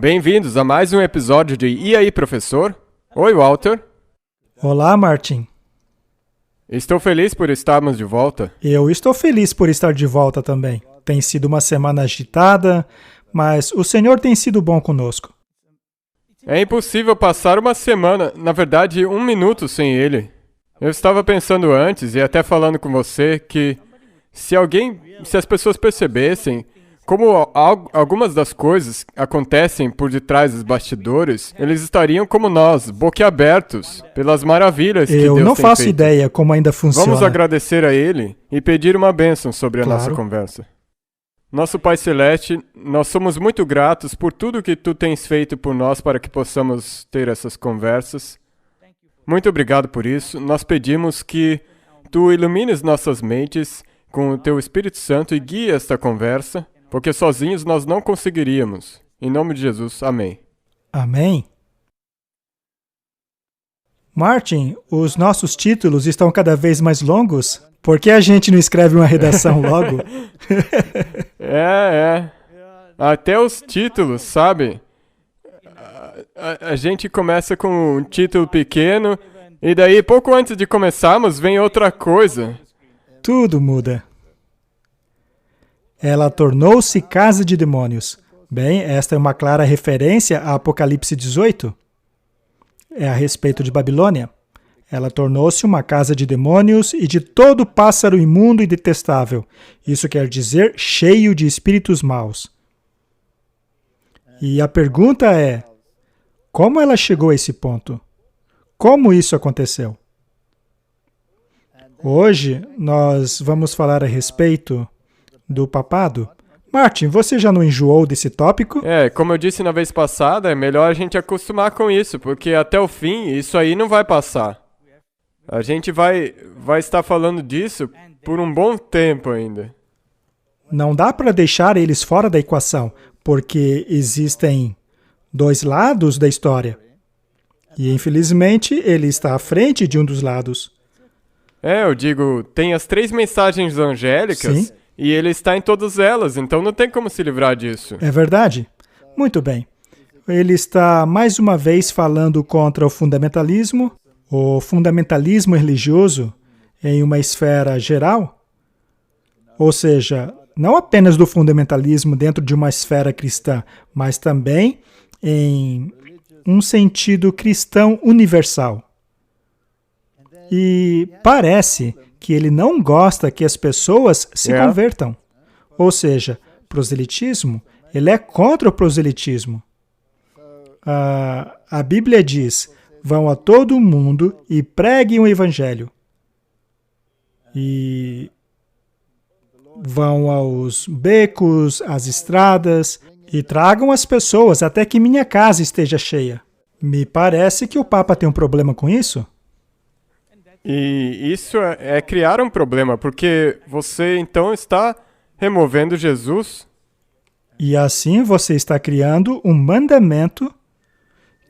Bem-vindos a mais um episódio de E aí, professor? Oi, Walter. Olá, Martin. Estou feliz por estarmos de volta. Eu estou feliz por estar de volta também. Tem sido uma semana agitada, mas o Senhor tem sido bom conosco. É impossível passar uma semana, na verdade, um minuto sem ele. Eu estava pensando antes, e até falando com você, que se as pessoas percebessem como algumas das coisas acontecem por detrás dos bastidores, eles estariam como nós, boquiabertos, pelas maravilhas que Deus tem feito. Eu não faço ideia como ainda funciona. Vamos agradecer a Ele e pedir uma bênção sobre a nossa conversa. Nosso Pai Celeste, nós somos muito gratos por tudo que Tu tens feito por nós para que possamos ter essas conversas. Muito obrigado por isso. Nós pedimos que Tu ilumines nossas mentes com o Teu Espírito Santo e guie esta conversa, porque sozinhos nós não conseguiríamos. Em nome de Jesus, amém. Amém. Martin, os nossos títulos estão cada vez mais longos. Por que a gente não escreve uma redação logo? Até os títulos, sabe? A gente começa com um título pequeno e daí, pouco antes de começarmos, vem outra coisa. Tudo muda. Ela tornou-se casa de demônios. Bem, esta é uma clara referência a Apocalipse 18. É a respeito de Babilônia. Ela tornou-se uma casa de demônios e de todo pássaro imundo e detestável. Isso quer dizer cheio de espíritos maus. E a pergunta é, como ela chegou a esse ponto? Como isso aconteceu? Hoje nós vamos falar a respeito do papado. Martin, você já não enjoou desse tópico? Como eu disse na vez passada, é melhor a gente acostumar com isso, porque até o fim isso aí não vai passar. A gente vai estar falando disso por um bom tempo ainda. Não dá para deixar eles fora da equação, porque existem dois lados da história. E, infelizmente, ele está à frente de um dos lados. Eu digo, tem as 3 mensagens angélicas. Sim. E ele está em todas elas, então não tem como se livrar disso. É verdade? Muito bem. Ele está, mais uma vez, falando contra o fundamentalismo religioso em uma esfera geral. Ou seja, não apenas do fundamentalismo dentro de uma esfera cristã, mas também em um sentido cristão universal. E parece que ele não gosta que as pessoas se convertam. Ou seja, proselitismo, ele é contra o proselitismo. A Bíblia diz, vão a todo mundo e preguem o Evangelho. E vão aos becos, às estradas, e tragam as pessoas até que minha casa esteja cheia. Me parece que o Papa tem um problema com isso. E isso é criar um problema, porque você então está removendo Jesus. E assim você está criando um mandamento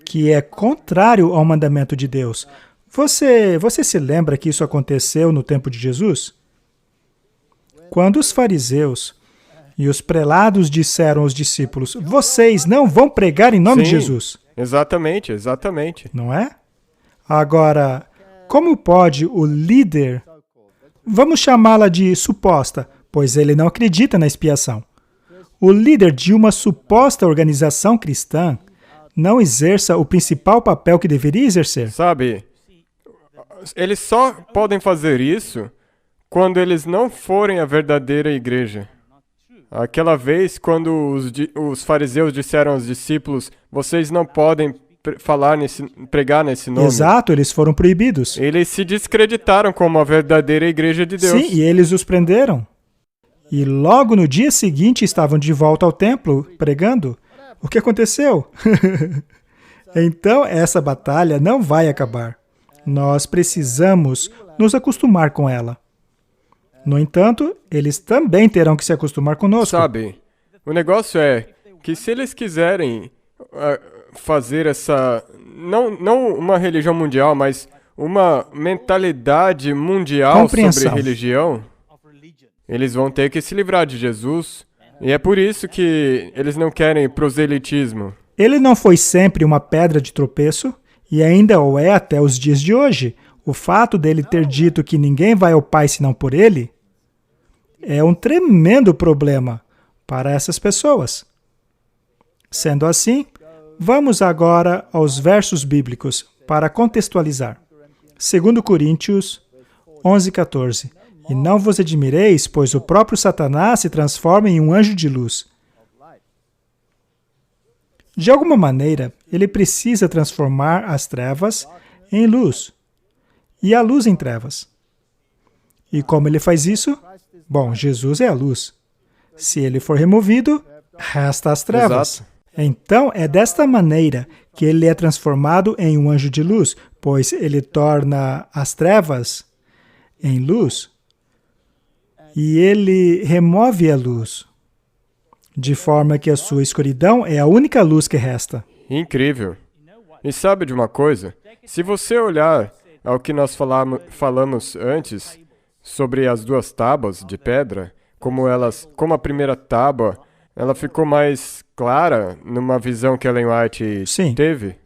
que é contrário ao mandamento de Deus. Você se lembra que isso aconteceu no tempo de Jesus? Quando os fariseus e os prelados disseram aos discípulos, vocês não vão pregar em nome de Jesus. Exatamente. Não é? Agora, como pode o líder, vamos chamá-la de suposta, pois ele não acredita na expiação. O líder de uma suposta organização cristã não exerça o principal papel que deveria exercer. Sabe, eles só podem fazer isso quando eles não forem a verdadeira igreja. Aquela vez, quando os fariseus disseram aos discípulos, vocês não podem pregar nesse nome. Exato, eles foram proibidos. Eles se descreditaram como a verdadeira igreja de Deus. Sim, e eles os prenderam. E logo no dia seguinte estavam de volta ao templo, pregando. O que aconteceu? Então, essa batalha não vai acabar. Nós precisamos nos acostumar com ela. No entanto, eles também terão que se acostumar conosco. Sabe, o negócio é que se eles quiserem fazer essa, não uma religião mundial, mas uma mentalidade mundial sobre religião, eles vão ter que se livrar de Jesus. E é por isso que eles não querem proselitismo. Ele não foi sempre uma pedra de tropeço e ainda o é até os dias de hoje. O fato dele ter dito que ninguém vai ao Pai senão por ele é um tremendo problema para essas pessoas. Sendo assim, vamos agora aos versos bíblicos para contextualizar. 2 Coríntios 11:14. E não vos admireis, pois o próprio Satanás se transforma em um anjo de luz. De alguma maneira, ele precisa transformar as trevas em luz e a luz em trevas. E como ele faz isso? Bom, Jesus é a luz. Se ele for removido, resta as trevas. Exato. Então, é desta maneira que ele é transformado em um anjo de luz, pois ele torna as trevas em luz e ele remove a luz, de forma que a sua escuridão é a única luz que resta. Incrível. E sabe de uma coisa? Se você olhar ao que nós falamos antes sobre as duas tábuas de pedra, como a primeira tábua, ela ficou mais clara numa visão que Ellen White Sim. teve.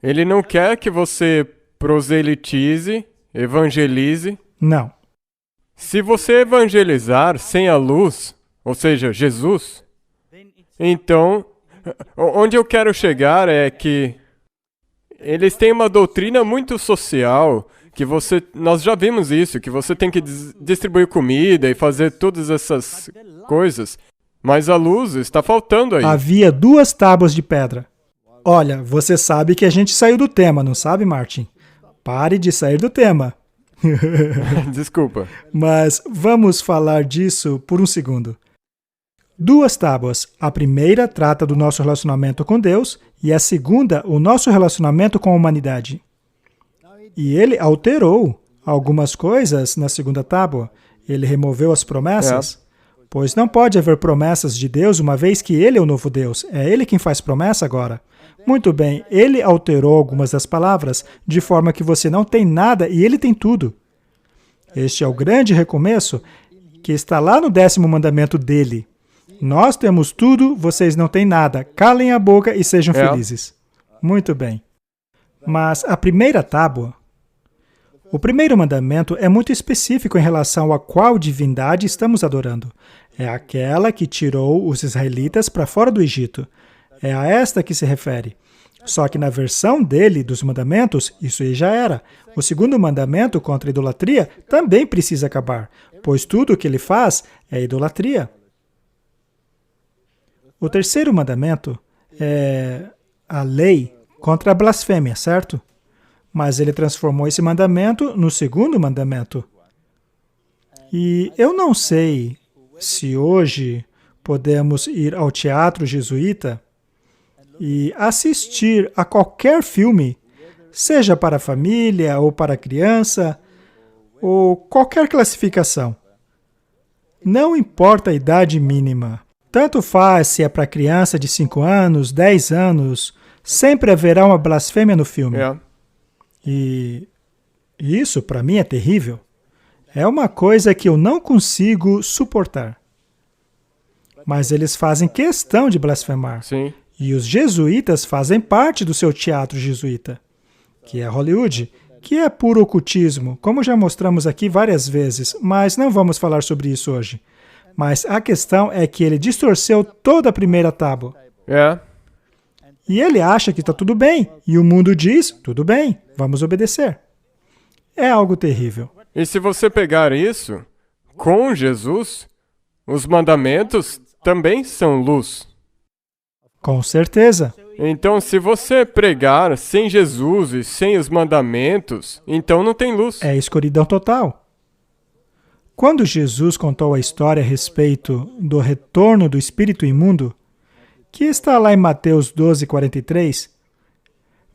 Ele não quer que você proselitize, evangelize. Não. Se você evangelizar sem a luz, ou seja, Jesus, então, onde eu quero chegar é que eles têm uma doutrina muito social, que nós já vimos isso, que você tem que distribuir comida e fazer todas essas coisas, mas a luz está faltando aí. Havia duas tábuas de pedra. Olha, você sabe que a gente saiu do tema, não sabe, Martin? Pare de sair do tema. Desculpa. Mas vamos falar disso por um segundo. Duas tábuas. A primeira trata do nosso relacionamento com Deus e a segunda, o nosso relacionamento com a humanidade. E ele alterou algumas coisas na segunda tábua. Ele removeu as promessas. Pois não pode haver promessas de Deus uma vez que ele é o novo Deus. É ele quem faz promessa agora. Muito bem, ele alterou algumas das palavras, de forma que você não tem nada e ele tem tudo. Este é o grande recomeço que está lá no 10º mandamento dele. Nós temos tudo, vocês não têm nada. Calem a boca e sejam felizes. Muito bem. Mas a primeira tábua, o primeiro mandamento é muito específico em relação a qual divindade estamos adorando. É aquela que tirou os israelitas para fora do Egito. É a esta que se refere. Só que na versão dele, dos mandamentos, isso aí já era. O segundo mandamento contra a idolatria também precisa acabar, pois tudo o que ele faz é idolatria. O terceiro mandamento é a lei contra a blasfêmia, certo? Mas ele transformou esse mandamento no segundo mandamento. E eu não sei se hoje podemos ir ao teatro jesuíta e assistir a qualquer filme, seja para a família ou para a criança, ou qualquer classificação. Não importa a idade mínima. Tanto faz se é para criança de 5 anos, 10 anos, sempre haverá uma blasfêmia no filme. E isso, para mim, é terrível. É uma coisa que eu não consigo suportar. Mas eles fazem questão de blasfemar. Sim. E os jesuítas fazem parte do seu teatro jesuíta, que é Hollywood, que é puro ocultismo, como já mostramos aqui várias vezes, mas não vamos falar sobre isso hoje. Mas a questão é que ele distorceu toda a primeira tábua. E ele acha que está tudo bem, e o mundo diz, tudo bem, vamos obedecer. É algo terrível. E se você pegar isso, com Jesus, os mandamentos também são luz. Com certeza. Então, se você pregar sem Jesus e sem os mandamentos, então não tem luz. É escuridão total. Quando Jesus contou a história a respeito do retorno do espírito imundo, que está lá em Mateus 12:43,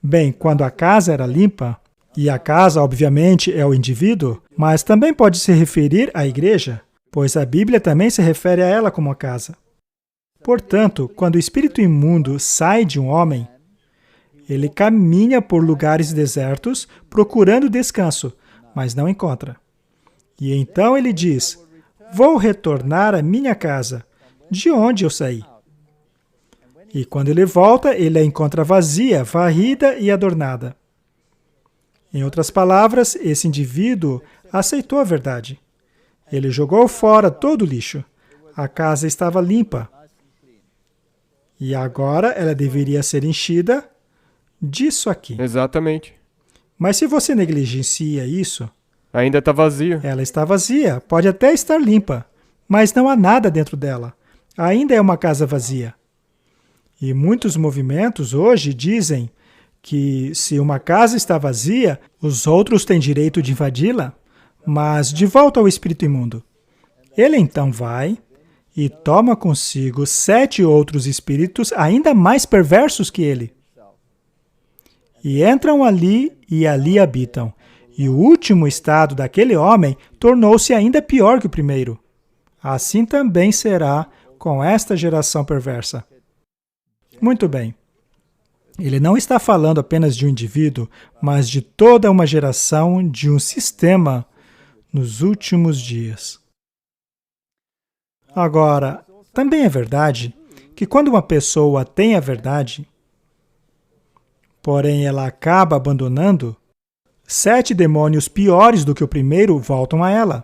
bem, quando a casa era limpa, e a casa, obviamente, é o indivíduo, mas também pode se referir à igreja, pois a Bíblia também se refere a ela como a casa. Portanto, quando o espírito imundo sai de um homem, ele caminha por lugares desertos procurando descanso, mas não encontra. E então ele diz, vou retornar à minha casa, de onde eu saí. E quando ele volta, ele a encontra vazia, varrida e adornada. Em outras palavras, esse indivíduo aceitou a verdade. Ele jogou fora todo o lixo. A casa estava limpa. E agora ela deveria ser enchida disso aqui. Exatamente. Mas se você negligencia isso, ainda está vazio. Ela está vazia. Pode até estar limpa, mas não há nada dentro dela. Ainda é uma casa vazia. E muitos movimentos hoje dizem que se uma casa está vazia, os outros têm direito de invadi-la, mas de volta ao espírito imundo. Ele então vai e toma consigo 7 outros espíritos ainda mais perversos que ele. E entram ali e ali habitam. E o último estado daquele homem tornou-se ainda pior que o primeiro. Assim também será com esta geração perversa. Muito bem. Ele não está falando apenas de um indivíduo, mas de toda uma geração, de um sistema nos últimos dias. Agora, também é verdade que quando uma pessoa tem a verdade, porém ela acaba abandonando, 7 demônios piores do que o primeiro voltam a ela.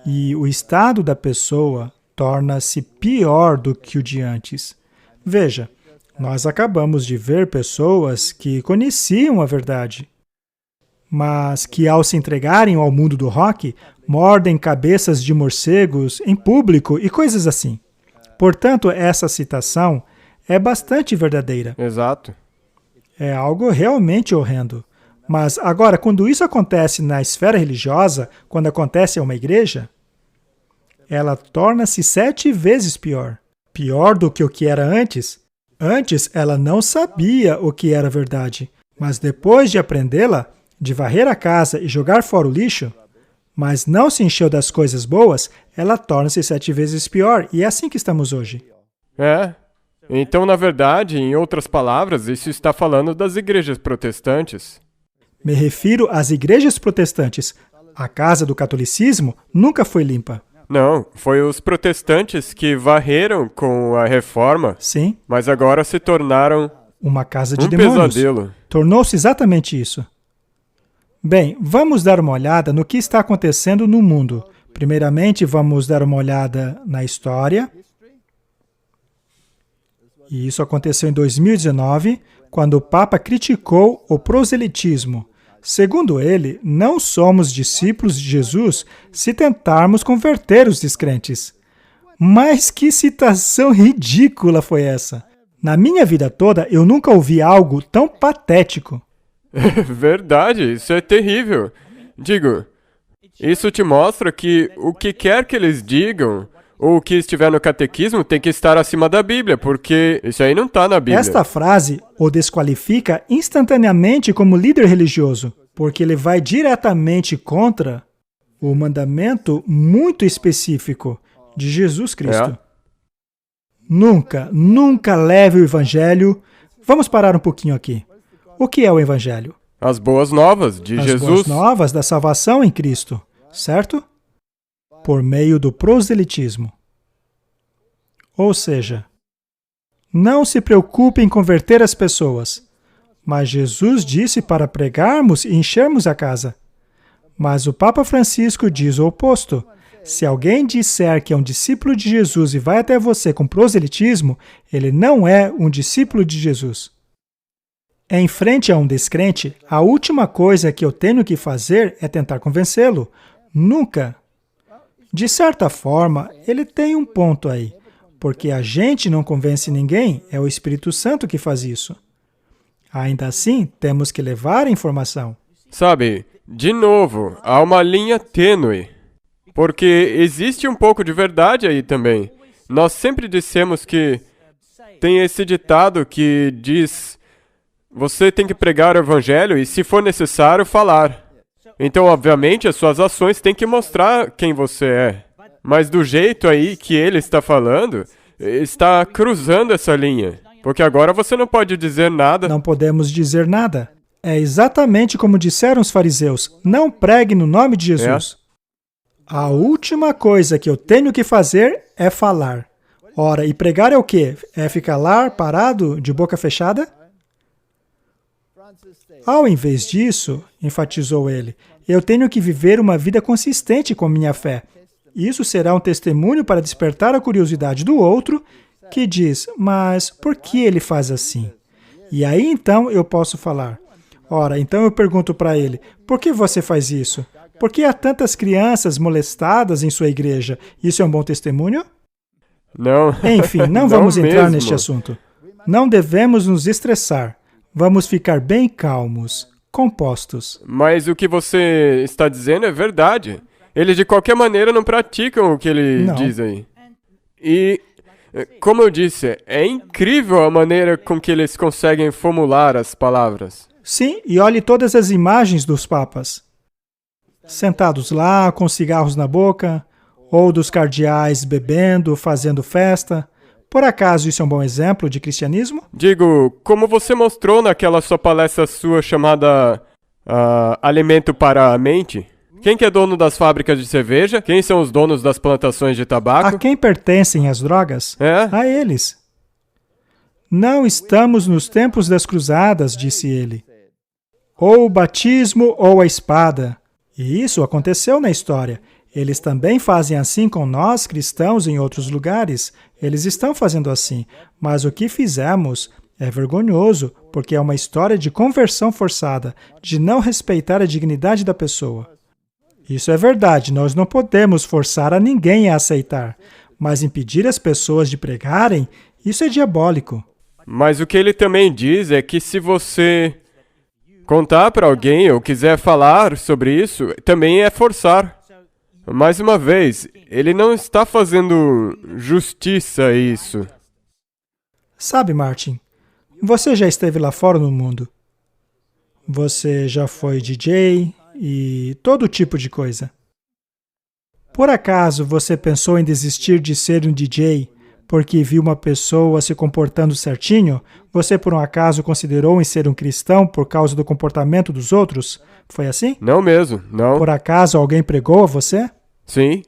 E o estado da pessoa torna-se pior do que o de antes. Veja, nós acabamos de ver pessoas que conheciam a verdade, mas que ao se entregarem ao mundo do rock, mordem cabeças de morcegos em público e coisas assim. Portanto, essa citação é bastante verdadeira. Exato. É algo realmente horrendo. Mas agora, quando isso acontece na esfera religiosa, quando acontece a uma igreja, ela torna-se 7 vezes pior. Pior do que o que era antes. Antes, ela não sabia o que era verdade, mas depois de aprendê-la, de varrer a casa e jogar fora o lixo, mas não se encheu das coisas boas, ela torna-se 7 vezes pior, e é assim que estamos hoje. Então, na verdade, em outras palavras, isso está falando das igrejas protestantes. Me refiro às igrejas protestantes. A casa do catolicismo nunca foi limpa. Não, foi os protestantes que varreram com a reforma. Sim. Mas agora se tornaram uma casa de demônios. Pesadelo. Tornou-se exatamente isso. Bem, vamos dar uma olhada no que está acontecendo no mundo. Primeiramente, vamos dar uma olhada na história. E isso aconteceu em 2019, quando o Papa criticou o proselitismo. Segundo ele, não somos discípulos de Jesus se tentarmos converter os descrentes. Mas que citação ridícula foi essa? Na minha vida toda, eu nunca ouvi algo tão patético. Verdade, isso é terrível. Digo, isso te mostra que o que quer que eles digam, ou o que estiver no catequismo, tem que estar acima da Bíblia, porque isso aí não está na Bíblia. Esta frase o desqualifica instantaneamente como líder religioso, porque ele vai diretamente contra o mandamento muito específico de Jesus Cristo. Nunca, nunca leve o Evangelho... Vamos parar um pouquinho aqui. O que é o Evangelho? As boas novas de Jesus. As boas novas da salvação em Cristo, certo? Por meio do proselitismo. Ou seja, não se preocupe em converter as pessoas, mas Jesus disse para pregarmos e enchermos a casa. Mas o Papa Francisco diz o oposto. Se alguém disser que é um discípulo de Jesus e vai até você com proselitismo, ele não é um discípulo de Jesus. Em frente a um descrente, a última coisa que eu tenho que fazer é tentar convencê-lo. Nunca. De certa forma, ele tem um ponto aí, porque a gente não convence ninguém, é o Espírito Santo que faz isso. Ainda assim, temos que levar a informação. Sabe, de novo, há uma linha tênue, porque existe um pouco de verdade aí também. Nós sempre dissemos que tem esse ditado que diz: você tem que pregar o Evangelho e, se for necessário, falar. Então, obviamente, as suas ações têm que mostrar quem você é. Mas do jeito aí que ele está falando, está cruzando essa linha. Porque agora você não pode dizer nada. Não podemos dizer nada. É exatamente como disseram os fariseus: não pregue no nome de Jesus. A última coisa que eu tenho que fazer é falar. Ora, e pregar é o quê? É ficar lá parado, de boca fechada? Ao invés disso, enfatizou ele, eu tenho que viver uma vida consistente com minha fé. Isso será um testemunho para despertar a curiosidade do outro, que diz, mas por que ele faz assim? E aí então eu posso falar. Ora, então eu pergunto para ele, por que você faz isso? Por que há tantas crianças molestadas em sua igreja? Isso é um bom testemunho? Não. Enfim, não vamos entrar neste assunto. Não devemos nos estressar. Vamos ficar bem calmos, compostos. Mas o que você está dizendo é verdade. Eles de qualquer maneira não praticam o que ele diz aí. E, como eu disse, é incrível a maneira com que eles conseguem formular as palavras. Sim, e olhe todas as imagens dos papas. Sentados lá, com cigarros na boca, ou dos cardeais bebendo, fazendo festa. Por acaso isso é um bom exemplo de cristianismo? Digo, como você mostrou naquela sua palestra sua chamada Alimento para a Mente, quem que é dono das fábricas de cerveja? Quem são os donos das plantações de tabaco? A quem pertencem as drogas? A eles. Não estamos nos tempos das cruzadas, disse ele. Ou o batismo ou a espada. E isso aconteceu na história. Eles também fazem assim com nós, cristãos, em outros lugares. Eles estão fazendo assim. Mas o que fizemos é vergonhoso, porque é uma história de conversão forçada, de não respeitar a dignidade da pessoa. Isso é verdade, nós não podemos forçar a ninguém a aceitar. Mas impedir as pessoas de pregarem, isso é diabólico. Mas o que ele também diz é que se você contar para alguém ou quiser falar sobre isso, também é forçar. Mais uma vez, ele não está fazendo justiça a isso. Sabe, Martin, você já esteve lá fora no mundo. Você já foi DJ e todo tipo de coisa. Por acaso você pensou em desistir de ser um DJ porque viu uma pessoa se comportando certinho? Você por um acaso considerou em ser um cristão por causa do comportamento dos outros? Foi assim? Não mesmo, não. Por acaso alguém pregou a você? Sim.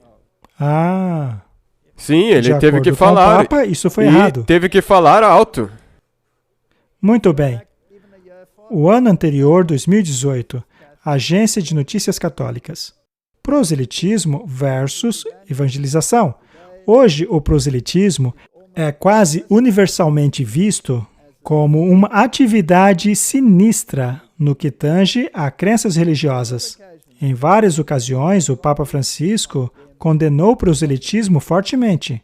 Sim, ele teve que falar. Com o Papa, isso foi errado. Teve que falar alto. Muito bem. O ano anterior, 2018, Agência de Notícias Católicas. Proselitismo versus evangelização. Hoje, o proselitismo é quase universalmente visto como uma atividade sinistra no que tange a crenças religiosas. Em várias ocasiões, o Papa Francisco condenou o proselitismo fortemente.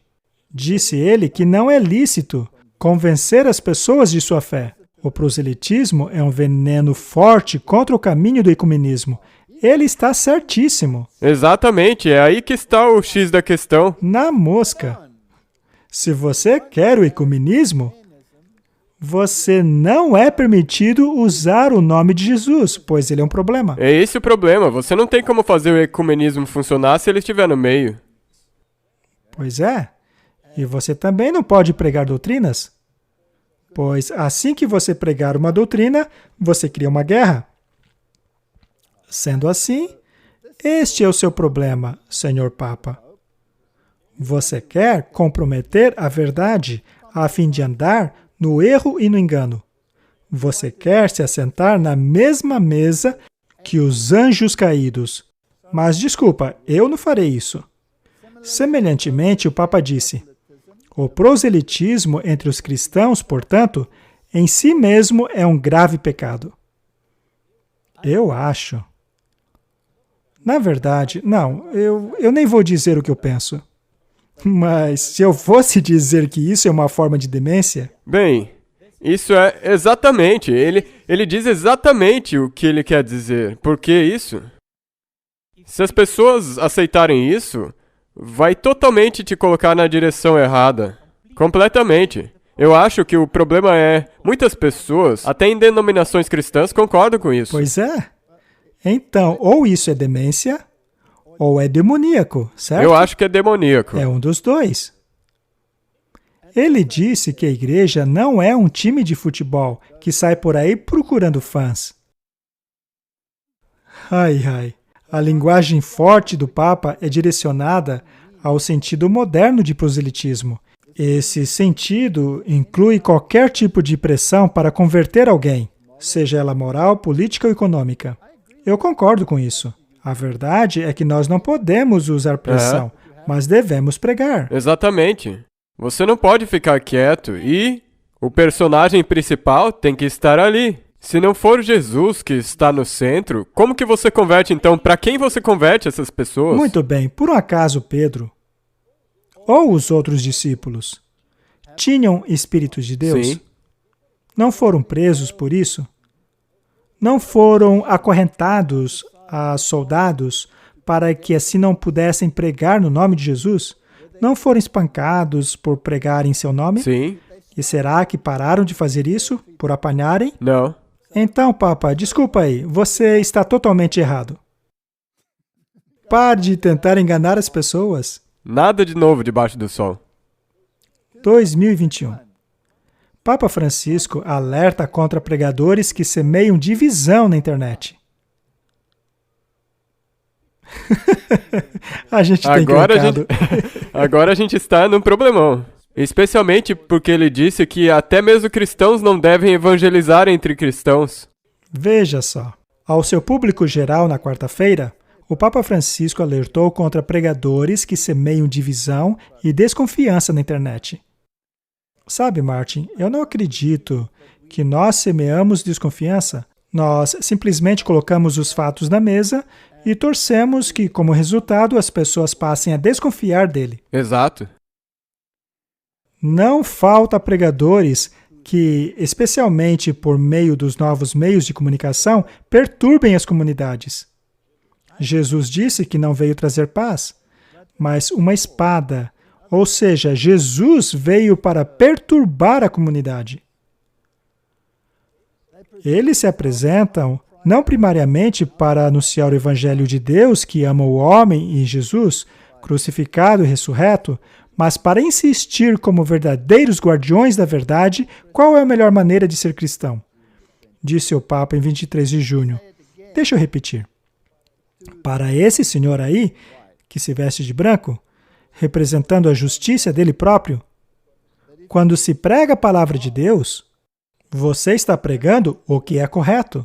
Disse ele que não é lícito convencer as pessoas de sua fé. O proselitismo é um veneno forte contra o caminho do ecumenismo. Ele está certíssimo. Exatamente, é aí que está o X da questão. Na mosca. Se você quer o ecumenismo, você não é permitido usar o nome de Jesus, pois ele é um problema. É esse o problema. Você não tem como fazer o ecumenismo funcionar se ele estiver no meio. Pois é. E você também não pode pregar doutrinas, pois assim que você pregar uma doutrina, você cria uma guerra. Sendo assim, este é o seu problema, Senhor Papa. Você quer comprometer a verdade a fim de andar no erro e no engano. Você quer se assentar na mesma mesa que os anjos caídos. Mas desculpa, eu não farei isso. Semelhantemente, o Papa disse, o proselitismo entre os cristãos, portanto, em si mesmo é um grave pecado. Eu acho. Na verdade, não, eu nem vou dizer o que eu penso. Mas se eu fosse dizer que isso é uma forma de demência... Bem, isso é exatamente, ele diz exatamente o que ele quer dizer. Por que isso? Se as pessoas aceitarem isso, vai totalmente te colocar na direção errada. Completamente. Eu acho que o problema é, muitas pessoas, até em denominações cristãs, concordam com isso. Pois é. Então, ou isso é demência, ou é demoníaco, certo? Eu acho que é demoníaco. É um dos dois. Ele disse que a igreja não é um time de futebol que sai por aí procurando fãs. Ai. A linguagem forte do Papa é direcionada ao sentido moderno de proselitismo. Esse sentido inclui qualquer tipo de pressão para converter alguém, seja ela moral, política ou econômica. Eu concordo com isso. A verdade é que nós não podemos usar pressão, mas devemos pregar. Exatamente. Você não pode ficar quieto e o personagem principal tem que estar ali. Se não for Jesus que está no centro, como que você converte então? Para quem você converte essas pessoas? Muito bem. Por um acaso, Pedro ou os outros discípulos tinham espíritos de Deus? Sim. Não foram presos por isso? Não foram acorrentados a soldados para que assim não pudessem pregar no nome de Jesus? Não foram espancados por pregar em seu nome? Sim. E será que pararam de fazer isso por apanharem? Não. Então, Papa, desculpa aí, você está totalmente errado. Pare de tentar enganar as pessoas. Nada de novo debaixo do sol. 2021. Papa Francisco alerta contra pregadores que semeiam divisão na internet. A gente tem clicado. Agora a gente está num problemão. Especialmente porque ele disse que até mesmo cristãos não devem evangelizar entre cristãos. Veja só. Ao seu público geral na quarta-feira, o Papa Francisco alertou contra pregadores que semeiam divisão e desconfiança na internet. Sabe, Martin, eu não acredito que nós semeamos desconfiança. Nós simplesmente colocamos os fatos na mesa e torcemos que, como resultado, as pessoas passem a desconfiar dele. Exato. Não falta pregadores que, especialmente por meio dos novos meios de comunicação, perturbem as comunidades. Jesus disse que não veio trazer paz, mas uma espada. Ou seja, Jesus veio para perturbar a comunidade. Eles se apresentam não primariamente para anunciar o Evangelho de Deus, que ama o homem e Jesus, crucificado e ressurreto, mas para insistir como verdadeiros guardiões da verdade, qual é a melhor maneira de ser cristão? Disse o Papa em 23 de junho. Deixa eu repetir. Para esse senhor aí, que se veste de branco, representando a justiça dele próprio, quando se prega a palavra de Deus, você está pregando o que é correto.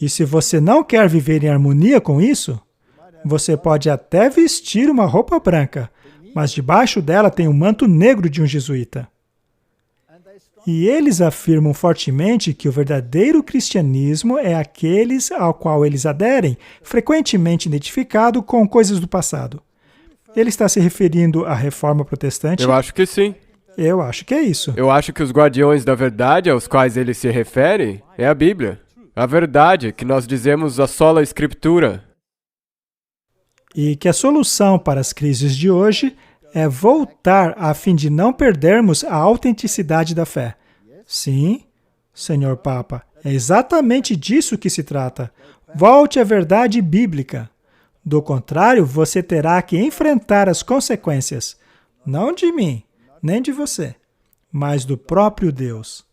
E se você não quer viver em harmonia com isso, você pode até vestir uma roupa branca, mas debaixo dela tem um manto negro de um jesuíta. E eles afirmam fortemente que o verdadeiro cristianismo é aqueles ao qual eles aderem, frequentemente identificado com coisas do passado. Ele está se referindo à Reforma Protestante? Eu acho que sim. Eu acho que é isso. Eu acho que os guardiões da verdade aos quais ele se refere é a Bíblia. A verdade que nós dizemos a sola Escritura. E que a solução para as crises de hoje é voltar a fim de não perdermos a autenticidade da fé. Sim, Senhor Papa, é exatamente disso que se trata. Volte à verdade bíblica. Do contrário, você terá que enfrentar as consequências, não de mim, nem de você, mas do próprio Deus.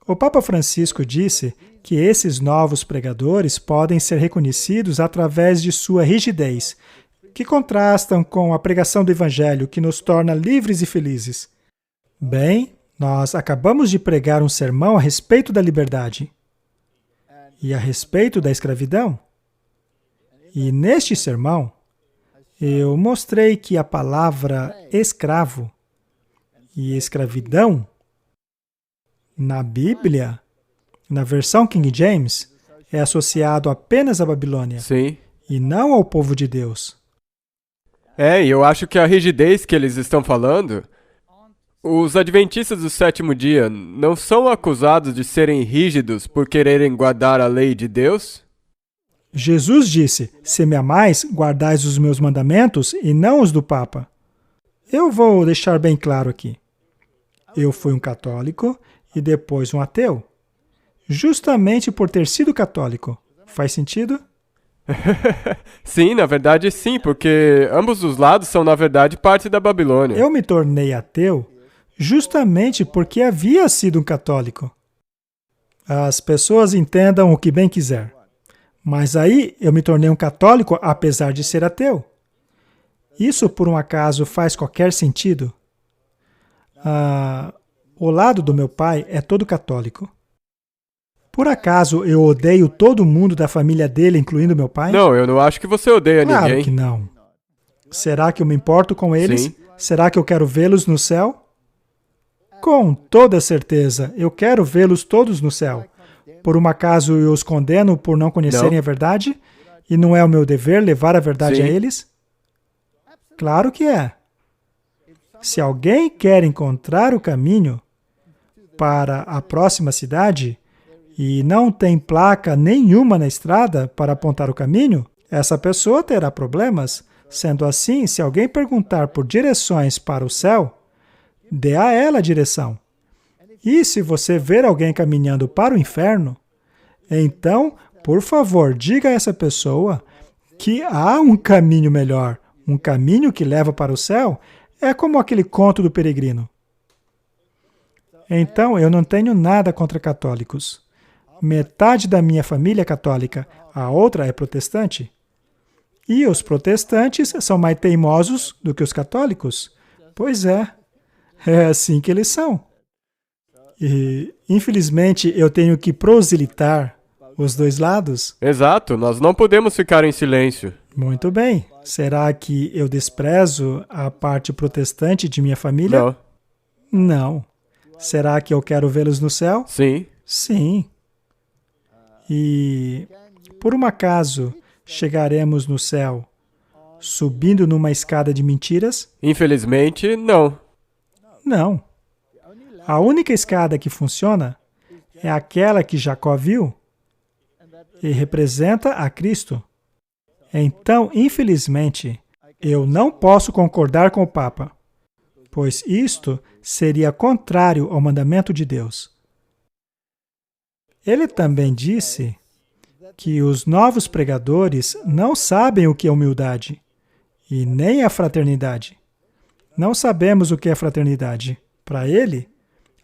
O Papa Francisco disse que esses novos pregadores podem ser reconhecidos através de sua rigidez, que contrastam com a pregação do Evangelho, que nos torna livres e felizes. Bem, nós acabamos de pregar um sermão a respeito da liberdade e a respeito da escravidão. E neste sermão, eu mostrei que a palavra escravo e escravidão, na Bíblia, na versão King James, é associado apenas à Babilônia. Sim. E não ao povo de Deus. E eu acho que a rigidez que eles estão falando, os adventistas do sétimo dia não são acusados de serem rígidos por quererem guardar a lei de Deus? Jesus disse, se me amais, guardais os meus mandamentos e não os do Papa. Eu vou deixar bem claro aqui. Eu fui um católico e depois um ateu. Justamente por ter sido católico. Faz sentido? Sim, na verdade sim, porque ambos os lados são na verdade parte da Babilônia. Eu me tornei ateu justamente porque havia sido um católico. As pessoas entendam o que bem quiser. Mas aí eu me tornei um católico apesar de ser ateu. Isso, por um acaso, faz qualquer sentido? O lado do meu pai é todo católico. Por acaso eu odeio todo mundo da família dele, incluindo meu pai? Não, eu não acho que você odeia Claro ninguém. que não. Será que eu me importo com eles? Sim. Será que eu quero vê-los no céu? Com toda certeza, eu quero vê-los todos no céu. Por um acaso eu os condeno por não conhecerem a verdade? E não é o meu dever levar a verdade Sim. a eles? Claro que é. Se alguém quer encontrar o caminho para a próxima cidade e não tem placa nenhuma na estrada para apontar o caminho, essa pessoa terá problemas. Sendo assim, se alguém perguntar por direções para o céu, dê a ela a direção. E se você ver alguém caminhando para o inferno, então, por favor, diga a essa pessoa que há um caminho melhor, um caminho que leva para o céu. É como aquele conto do peregrino. Então, eu não tenho nada contra católicos. Metade da minha família é católica, a outra é protestante. E os protestantes são mais teimosos do que os católicos? Pois é assim que eles são. E, infelizmente, eu tenho que proselitar os dois lados. Exato, nós não podemos ficar em silêncio. Muito bem. Será que eu desprezo a parte protestante de minha família? Não. Não. Será que eu quero vê-los no céu? Sim. Sim. E, por um acaso, chegaremos no céu subindo numa escada de mentiras? Infelizmente, não. Não. A única escada que funciona é aquela que Jacó viu e representa a Cristo. Então, infelizmente, eu não posso concordar com o Papa, pois isto seria contrário ao mandamento de Deus. Ele também disse que os novos pregadores não sabem o que é humildade e nem a fraternidade. Não sabemos o que é fraternidade. Para ele,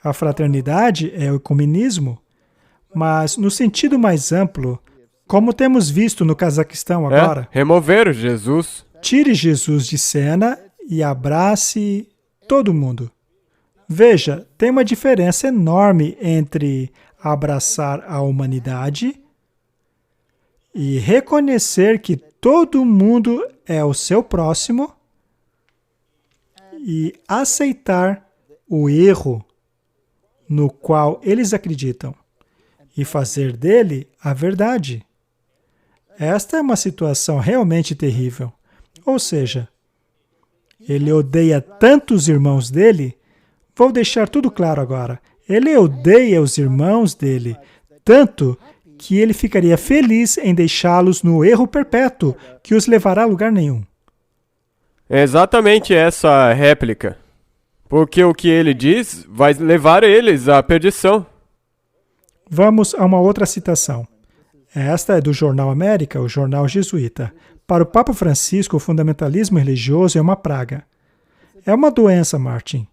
a fraternidade é o ecumenismo, mas no sentido mais amplo, como temos visto no Cazaquistão agora. Remover Jesus. Tire Jesus de cena e abrace todo mundo. Veja, tem uma diferença enorme entre abraçar a humanidade e reconhecer que todo mundo é o seu próximo e aceitar o erro no qual eles acreditam e fazer dele a verdade. Esta é uma situação realmente terrível. Ou seja, ele odeia tanto os irmãos dele. Vou deixar tudo claro agora. Ele odeia os irmãos dele tanto que ele ficaria feliz em deixá-los no erro perpétuo que os levará a lugar nenhum. É exatamente essa réplica. Porque o que ele diz vai levar eles à perdição. Vamos a uma outra citação. Esta é do Jornal América, o jornal jesuíta. Para o Papa Francisco, o fundamentalismo religioso é uma praga. É uma doença, Martin.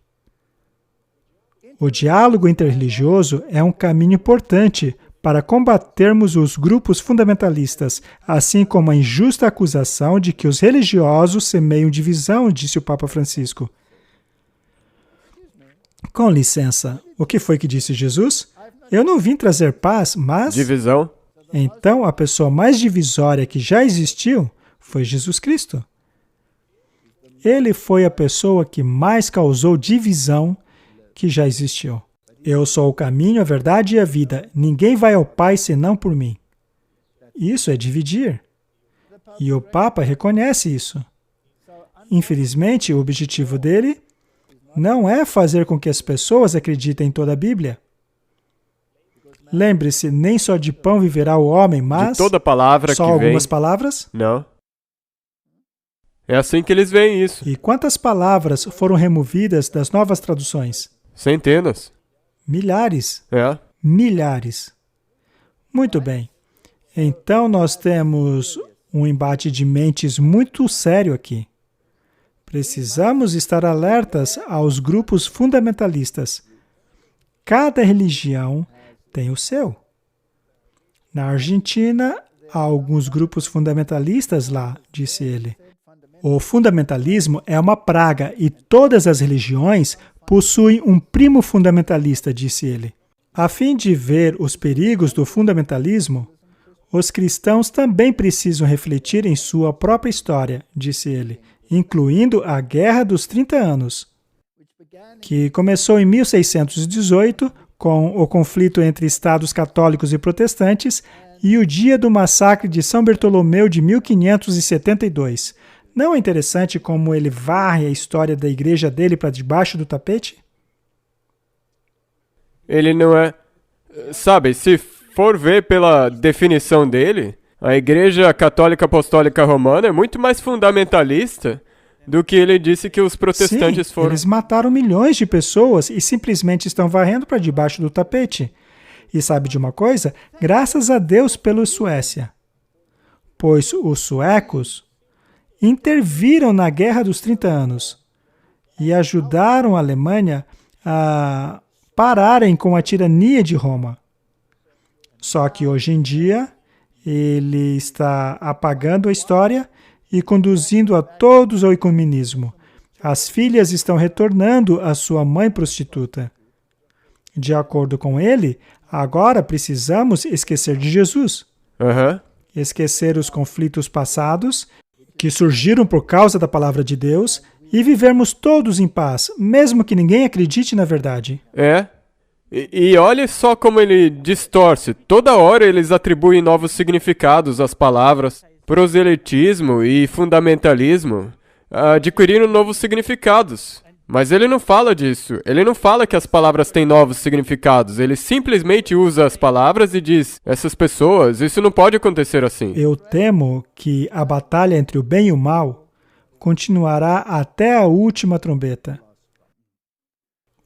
O diálogo interreligioso é um caminho importante para combatermos os grupos fundamentalistas, assim como a injusta acusação de que os religiosos semeiam divisão, disse o Papa Francisco. Com licença, o que foi que disse Jesus? Eu não vim trazer paz, mas... Divisão. Então, a pessoa mais divisória que já existiu foi Jesus Cristo. Ele foi a pessoa que mais causou divisão que já existiu. Eu sou o caminho, a verdade e a vida. Ninguém vai ao Pai senão por mim. Isso é dividir. E o Papa reconhece isso. Infelizmente, o objetivo dele não é fazer com que as pessoas acreditem em toda a Bíblia. Lembre-se, nem só de pão viverá o homem, mas de toda palavra só que algumas vem. palavras? Não. É assim que eles veem isso. E quantas palavras foram removidas das novas traduções? Centenas. Milhares. É. Milhares. Muito bem. Então nós temos um embate de mentes muito sério aqui. Precisamos estar alertas aos grupos fundamentalistas. Cada religião tem o seu. Na Argentina, há alguns grupos fundamentalistas lá, disse ele. O fundamentalismo é uma praga e todas as religiões possuem um primo fundamentalista, disse ele. A fim de ver os perigos do fundamentalismo, os cristãos também precisam refletir em sua própria história, disse ele, incluindo a Guerra dos 30 Anos, que começou em 1618 com o conflito entre estados católicos e protestantes e o dia do massacre de São Bartolomeu de 1572. Não é interessante como ele varre a história da igreja dele para debaixo do tapete? Ele não é... Sabe, se for ver pela definição dele, a Igreja Católica Apostólica Romana é muito mais fundamentalista do que ele disse que os protestantes Sim, foram. Eles mataram milhões de pessoas e simplesmente estão varrendo para debaixo do tapete. E sabe de uma coisa? Graças a Deus pela Suécia. Pois os suecos interviram na Guerra dos 30 Anos e ajudaram a Alemanha a pararem com a tirania de Roma. Só que hoje em dia ele está apagando a história e conduzindo a todos ao ecumenismo. As filhas estão retornando à sua mãe prostituta. De acordo com ele, agora precisamos esquecer de Jesus. Esquecer os conflitos passados que surgiram por causa da palavra de Deus e vivermos todos em paz, mesmo que ninguém acredite na verdade. E olhe só como ele distorce. Toda hora eles atribuem novos significados às palavras. Proselitismo e fundamentalismo adquiriram novos significados. Mas ele não fala disso. Ele não fala que as palavras têm novos significados. Ele simplesmente usa as palavras e diz, essas pessoas, isso não pode acontecer assim. Eu temo que a batalha entre o bem e o mal continuará até a última trombeta.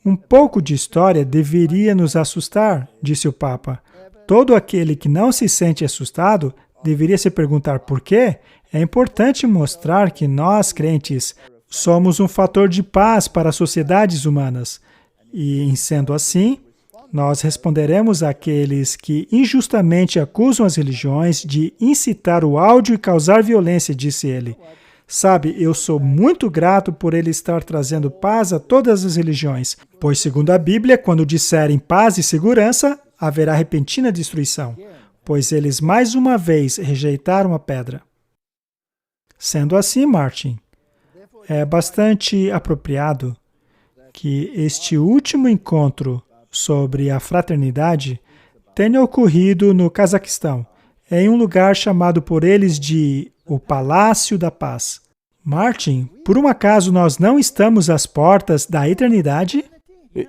Um pouco de história deveria nos assustar, disse o Papa. Todo aquele que não se sente assustado deveria se perguntar por quê. É importante mostrar que nós, crentes, somos um fator de paz para as sociedades humanas. E, em sendo assim, nós responderemos àqueles que injustamente acusam as religiões de incitar o ódio e causar violência, disse ele. Sabe, eu sou muito grato por ele estar trazendo paz a todas as religiões, pois, segundo a Bíblia, quando disserem paz e segurança, haverá repentina destruição, pois eles mais uma vez rejeitaram a pedra. Sendo assim, Martin, é bastante apropriado que este último encontro sobre a fraternidade tenha ocorrido no Cazaquistão, em um lugar chamado por eles de o Palácio da Paz. Martin, por um acaso nós não estamos às portas da eternidade?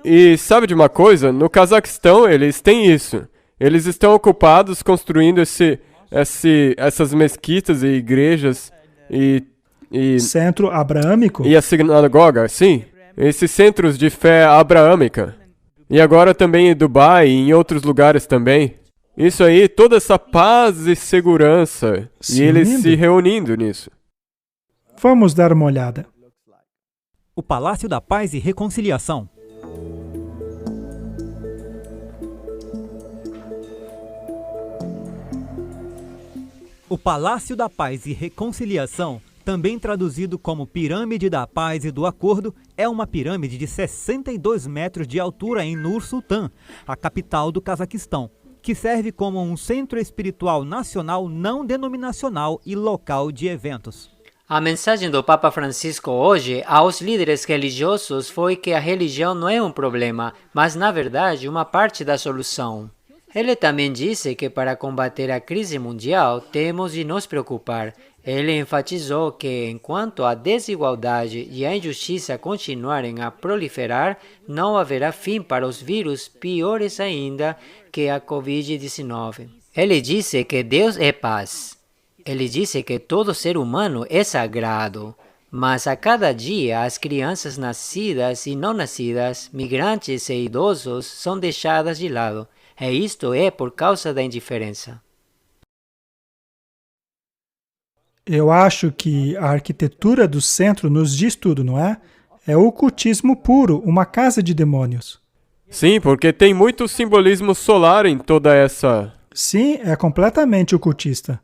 E sabe de uma coisa? No Cazaquistão eles têm isso. Eles estão ocupados construindo essas mesquitas e igrejas e Centro abraâmico? E a sinagoga, sim. Esses centros de fé abraâmica. E agora também em Dubai e em outros lugares também. Isso aí, toda essa paz e segurança. Sim, e eles lindo. se reunindo nisso. Vamos dar uma olhada. O Palácio da Paz e Reconciliação. O Palácio da Paz e Reconciliação, também traduzido como Pirâmide da Paz e do Acordo, é uma pirâmide de 62 metros de altura em Nur-Sultan, a capital do Cazaquistão, que serve como um centro espiritual nacional não denominacional e local de eventos. A mensagem do Papa Francisco hoje aos líderes religiosos foi que a religião não é um problema, mas, na verdade, uma parte da solução. Ele também disse que para combater a crise mundial temos de nos preocupar. Ele enfatizou que enquanto a desigualdade e a injustiça continuarem a proliferar, não haverá fim para os vírus piores ainda que a Covid-19. Ele disse que Deus é paz. Ele disse que todo ser humano é sagrado. Mas a cada dia as crianças nascidas e não nascidas, migrantes e idosos são deixadas de lado. E isto é por causa da indiferença. Eu acho que a arquitetura do centro nos diz tudo, não é? É ocultismo puro, uma casa de demônios. Sim, porque tem muito simbolismo solar em toda essa... Sim, é completamente ocultista.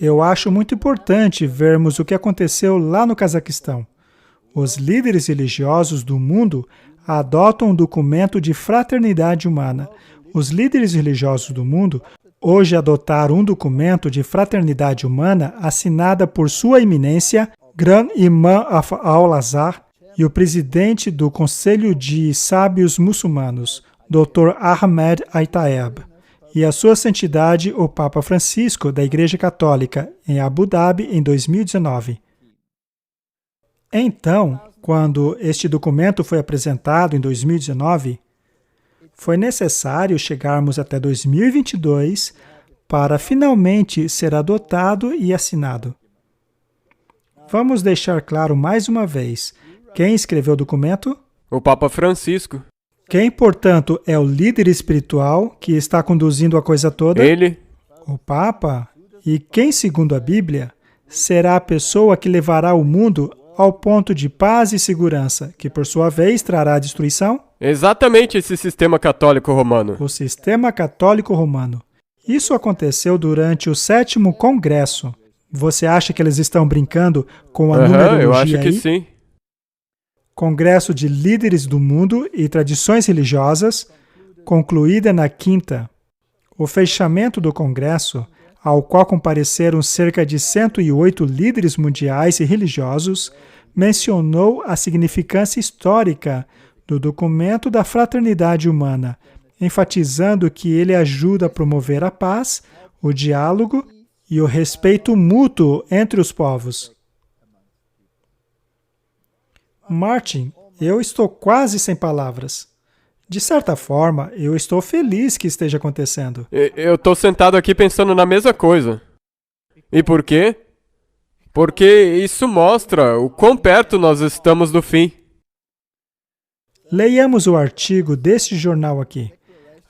Eu acho muito importante vermos o que aconteceu lá no Cazaquistão. Os líderes religiosos do mundo adotam um documento de fraternidade humana. Os líderes religiosos do mundo hoje adotaram um documento de fraternidade humana assinada por Sua Eminência, Gran Imam Al-Azhar, e o presidente do Conselho de Sábios Muçulmanos, Dr. Ahmed Aitayeb, e a Sua Santidade, o Papa Francisco, da Igreja Católica, em Abu Dhabi, em 2019. Então, quando este documento foi apresentado em 2019, foi necessário chegarmos até 2022 para finalmente ser adotado e assinado. Vamos deixar claro mais uma vez. Quem escreveu o documento? O Papa Francisco. Quem, portanto, é o líder espiritual que está conduzindo a coisa toda? Ele. O Papa. E quem, segundo a Bíblia, será a pessoa que levará o mundo ao ponto de paz e segurança, que por sua vez trará destruição? Exatamente esse sistema católico romano. O sistema católico romano. Isso aconteceu durante o 7º Congresso. Você acha que eles estão brincando com a numerologia eu acho que aí? sim. Congresso de Líderes do Mundo e Tradições Religiosas, concluída na quinta. O fechamento do Congresso, ao qual compareceram cerca de 108 líderes mundiais e religiosos, mencionou a significância histórica do documento da fraternidade humana, enfatizando que ele ajuda a promover a paz, o diálogo e o respeito mútuo entre os povos. Martin, eu estou quase sem palavras. De certa forma, eu estou feliz que esteja acontecendo. Eu estou sentado aqui pensando na mesma coisa. E por quê? Porque isso mostra o quão perto nós estamos do fim. Leiamos o artigo deste jornal aqui.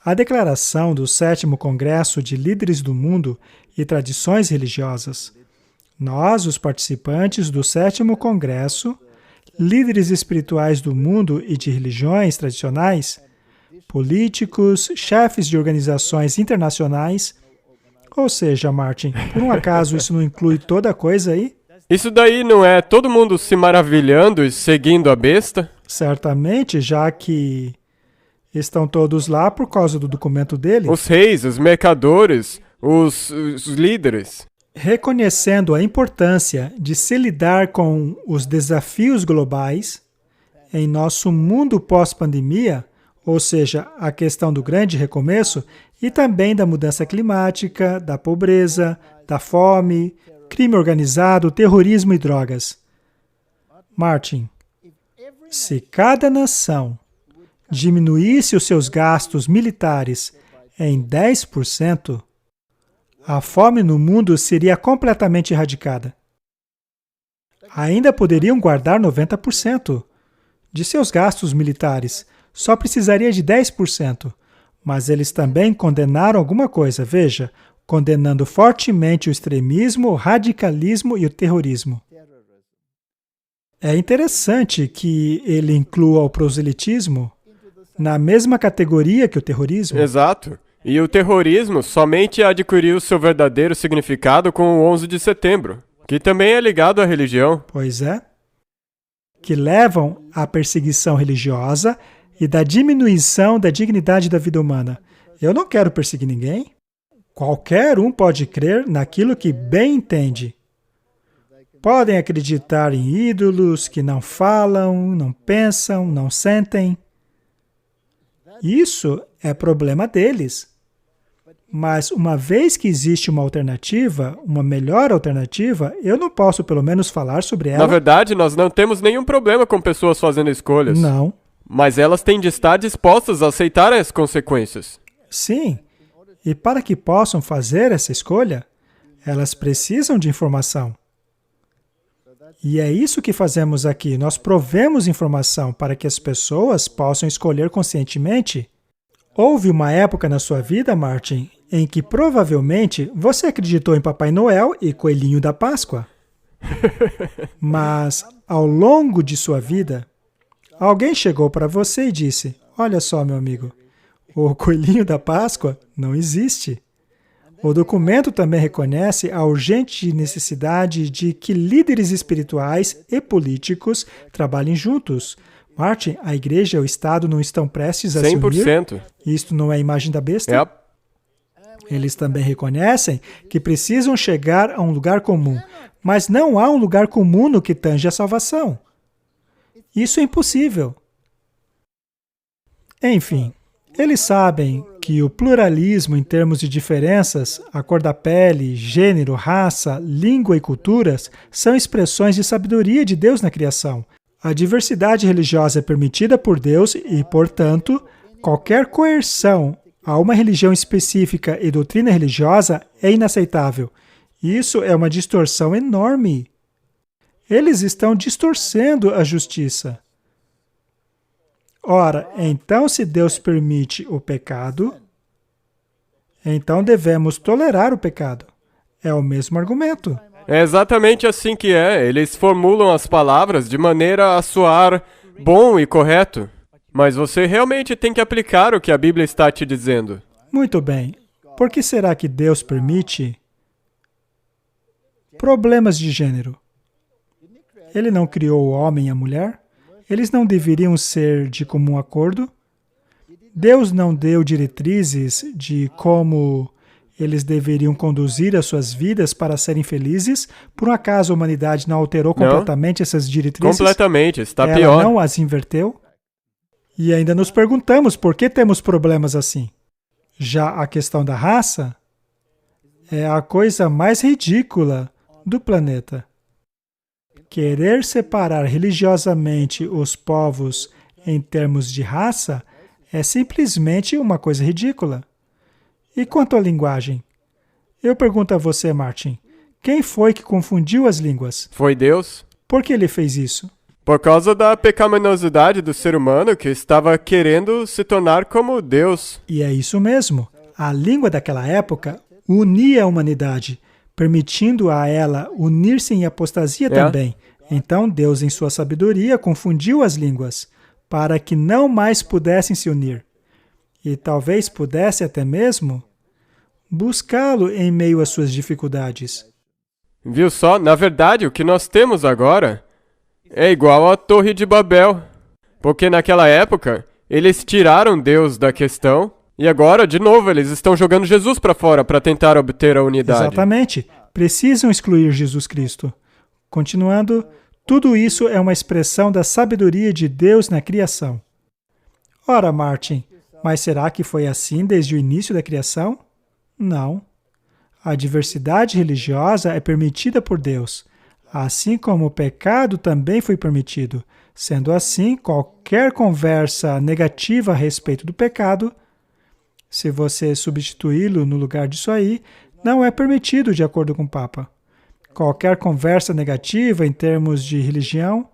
A declaração do 7º Congresso de Líderes do Mundo e Tradições Religiosas. Nós, os participantes do 7º Congresso, líderes espirituais do mundo e de religiões tradicionais, políticos, chefes de organizações internacionais. Ou seja, Martin, por um acaso isso não inclui toda a coisa aí? Isso daí não é todo mundo se maravilhando e seguindo a besta? Certamente, já que estão todos lá por causa do documento dele. Os reis, os mercadores, os líderes. Reconhecendo a importância de se lidar com os desafios globais em nosso mundo pós-pandemia, ou seja, a questão do grande recomeço, e também da mudança climática, da pobreza, da fome, crime organizado, terrorismo e drogas. Martin, se cada nação diminuísse os seus gastos militares em 10%, a fome no mundo seria completamente erradicada. Ainda poderiam guardar 90% de seus gastos militares. Só precisaria de 10%. Mas eles também condenaram alguma coisa, veja, condenando fortemente o extremismo, o radicalismo e o terrorismo. É interessante que ele inclua o proselitismo na mesma categoria que o terrorismo. Exato. E o terrorismo somente adquiriu seu verdadeiro significado com o 11 de setembro, que também é ligado à religião. Pois é. Que levam à perseguição religiosa e da diminuição da dignidade da vida humana. Eu não quero perseguir ninguém. Qualquer um pode crer naquilo que bem entende. Podem acreditar em ídolos que não falam, não pensam, não sentem. Isso é problema deles. Mas uma vez que existe uma alternativa, uma melhor alternativa, eu não posso pelo menos falar sobre ela? Na verdade, nós não temos nenhum problema com pessoas fazendo escolhas. Não. Mas elas têm de estar dispostas a aceitar as consequências. Sim. E para que possam fazer essa escolha, elas precisam de informação. E é isso que fazemos aqui. Nós provemos informação para que as pessoas possam escolher conscientemente. Houve uma época na sua vida, Martin, em que provavelmente você acreditou em Papai Noel e Coelhinho da Páscoa. Mas, ao longo de sua vida, alguém chegou para você e disse: olha só, meu amigo, o Coelhinho da Páscoa não existe. O documento também reconhece a urgente necessidade de que líderes espirituais e políticos trabalhem juntos. Martin, a igreja e o Estado não estão prestes a se unir? 100%. Isto não é imagem da besta? É. Eles também reconhecem que precisam chegar a um lugar comum, mas não há um lugar comum no que tange a salvação. Isso é impossível. Enfim, eles sabem que o pluralismo em termos de diferenças, a cor da pele, gênero, raça, língua e culturas, são expressões de sabedoria de Deus na criação. A diversidade religiosa é permitida por Deus e, portanto, qualquer coerção a uma religião específica e doutrina religiosa é inaceitável. Isso é uma distorção enorme. Eles estão distorcendo a justiça. Ora, então se Deus permite o pecado, então devemos tolerar o pecado. É o mesmo argumento. É exatamente assim que é. Eles formulam as palavras de maneira a soar bom e correto. Mas você realmente tem que aplicar o que a Bíblia está te dizendo. Muito bem. Por que será que Deus permite problemas de gênero? Ele não criou o homem e a mulher? Eles não deveriam ser de comum acordo? Deus não deu diretrizes de como eles deveriam conduzir as suas vidas para serem felizes? Por um acaso a humanidade não alterou completamente essas diretrizes? Completamente, está Ela pior. não as inverteu? E ainda nos perguntamos por que temos problemas assim. Já a questão da raça é a coisa mais ridícula do planeta. Querer separar religiosamente os povos em termos de raça é simplesmente uma coisa ridícula. E quanto à linguagem? Eu pergunto a você, Martin, quem foi que confundiu as línguas? Foi Deus. Por que ele fez isso? Por causa da pecaminosidade do ser humano que estava querendo se tornar como Deus. E é isso mesmo. A língua daquela época unia a humanidade, permitindo a ela unir-se em apostasia também. Então Deus, em sua sabedoria, confundiu as línguas, para que não mais pudessem se unir. E talvez pudesse até mesmo buscá-lo em meio às suas dificuldades. Viu só? Na verdade, o que nós temos agora é igual à Torre de Babel. Porque naquela época, eles tiraram Deus da questão e agora, de novo, eles estão jogando Jesus para fora para tentar obter a unidade. Exatamente. Precisam excluir Jesus Cristo. Continuando, tudo isso é uma expressão da sabedoria de Deus na criação. Ora, Martin, mas será que foi assim desde o início da criação? Não. A diversidade religiosa é permitida por Deus, assim como o pecado também foi permitido. Sendo assim, qualquer conversa negativa a respeito do pecado, se você substituí-lo no lugar disso aí, não é permitido de acordo com o Papa. Qualquer conversa negativa em termos de religião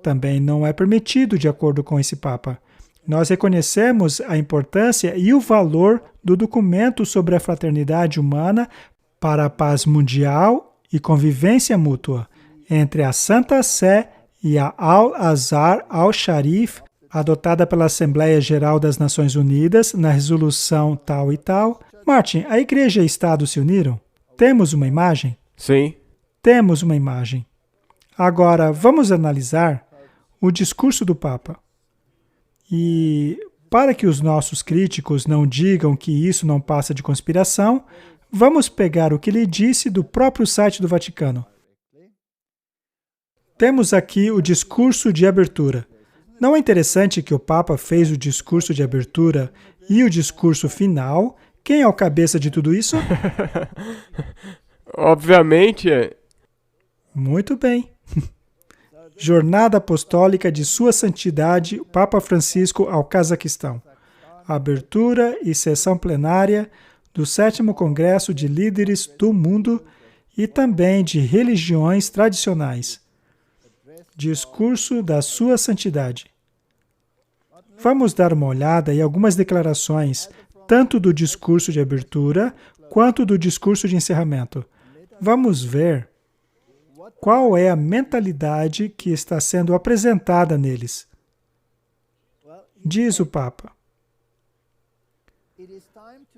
também não é permitido de acordo com esse Papa. Nós reconhecemos a importância e o valor do documento sobre a fraternidade humana para a paz mundial e convivência mútua entre a Santa Sé e a Al-Azhar al-Sharif, adotada pela Assembleia Geral das Nações Unidas na resolução tal e tal. Martin, a Igreja e o Estado se uniram? Temos uma imagem? Sim. Temos uma imagem. Agora, vamos analisar o discurso do Papa. E, para que os nossos críticos não digam que isso não passa de conspiração, vamos pegar o que ele disse do próprio site do Vaticano. Temos aqui o discurso de abertura. Não é interessante que o Papa fez o discurso de abertura e o discurso final? Quem é o cabeça de tudo isso? Obviamente é. Muito bem. Jornada Apostólica de Sua Santidade, o Papa Francisco ao Cazaquistão. Abertura e sessão plenária do 7º Congresso de Líderes do Mundo e também de Religiões Tradicionais. Discurso da Sua Santidade. Vamos dar uma olhada em algumas declarações, tanto do discurso de abertura quanto do discurso de encerramento. Vamos ver qual é a mentalidade que está sendo apresentada neles. Diz o Papa: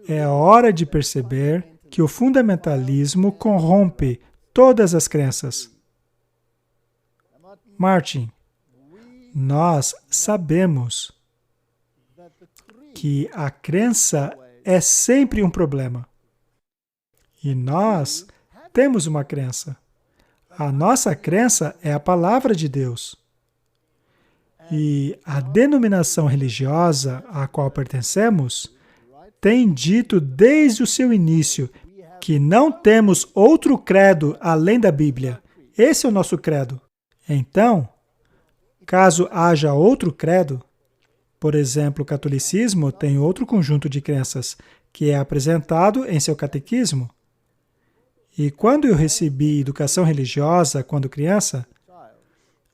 é hora de perceber que o fundamentalismo corrompe todas as crenças. Martin, nós sabemos que a crença é sempre um problema. E nós temos uma crença. A nossa crença é a palavra de Deus. E a denominação religiosa a qual pertencemos tem dito desde o seu início que não temos outro credo além da Bíblia. Esse é o nosso credo. Então, caso haja outro credo, por exemplo, o catolicismo tem outro conjunto de crenças que é apresentado em seu catequismo. E quando eu recebi educação religiosa quando criança,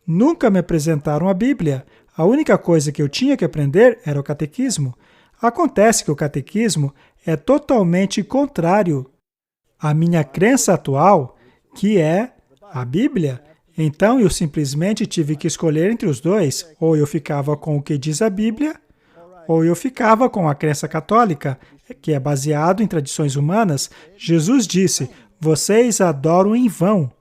nunca me apresentaram a Bíblia. A única coisa que eu tinha que aprender era o catequismo. Acontece que o catequismo é totalmente contrário à minha crença atual, que é a Bíblia. Então, eu simplesmente tive que escolher entre os dois. Ou eu ficava com o que diz a Bíblia, ou eu ficava com a crença católica, que é baseado em tradições humanas. Jesus disse, vocês adoram em vão,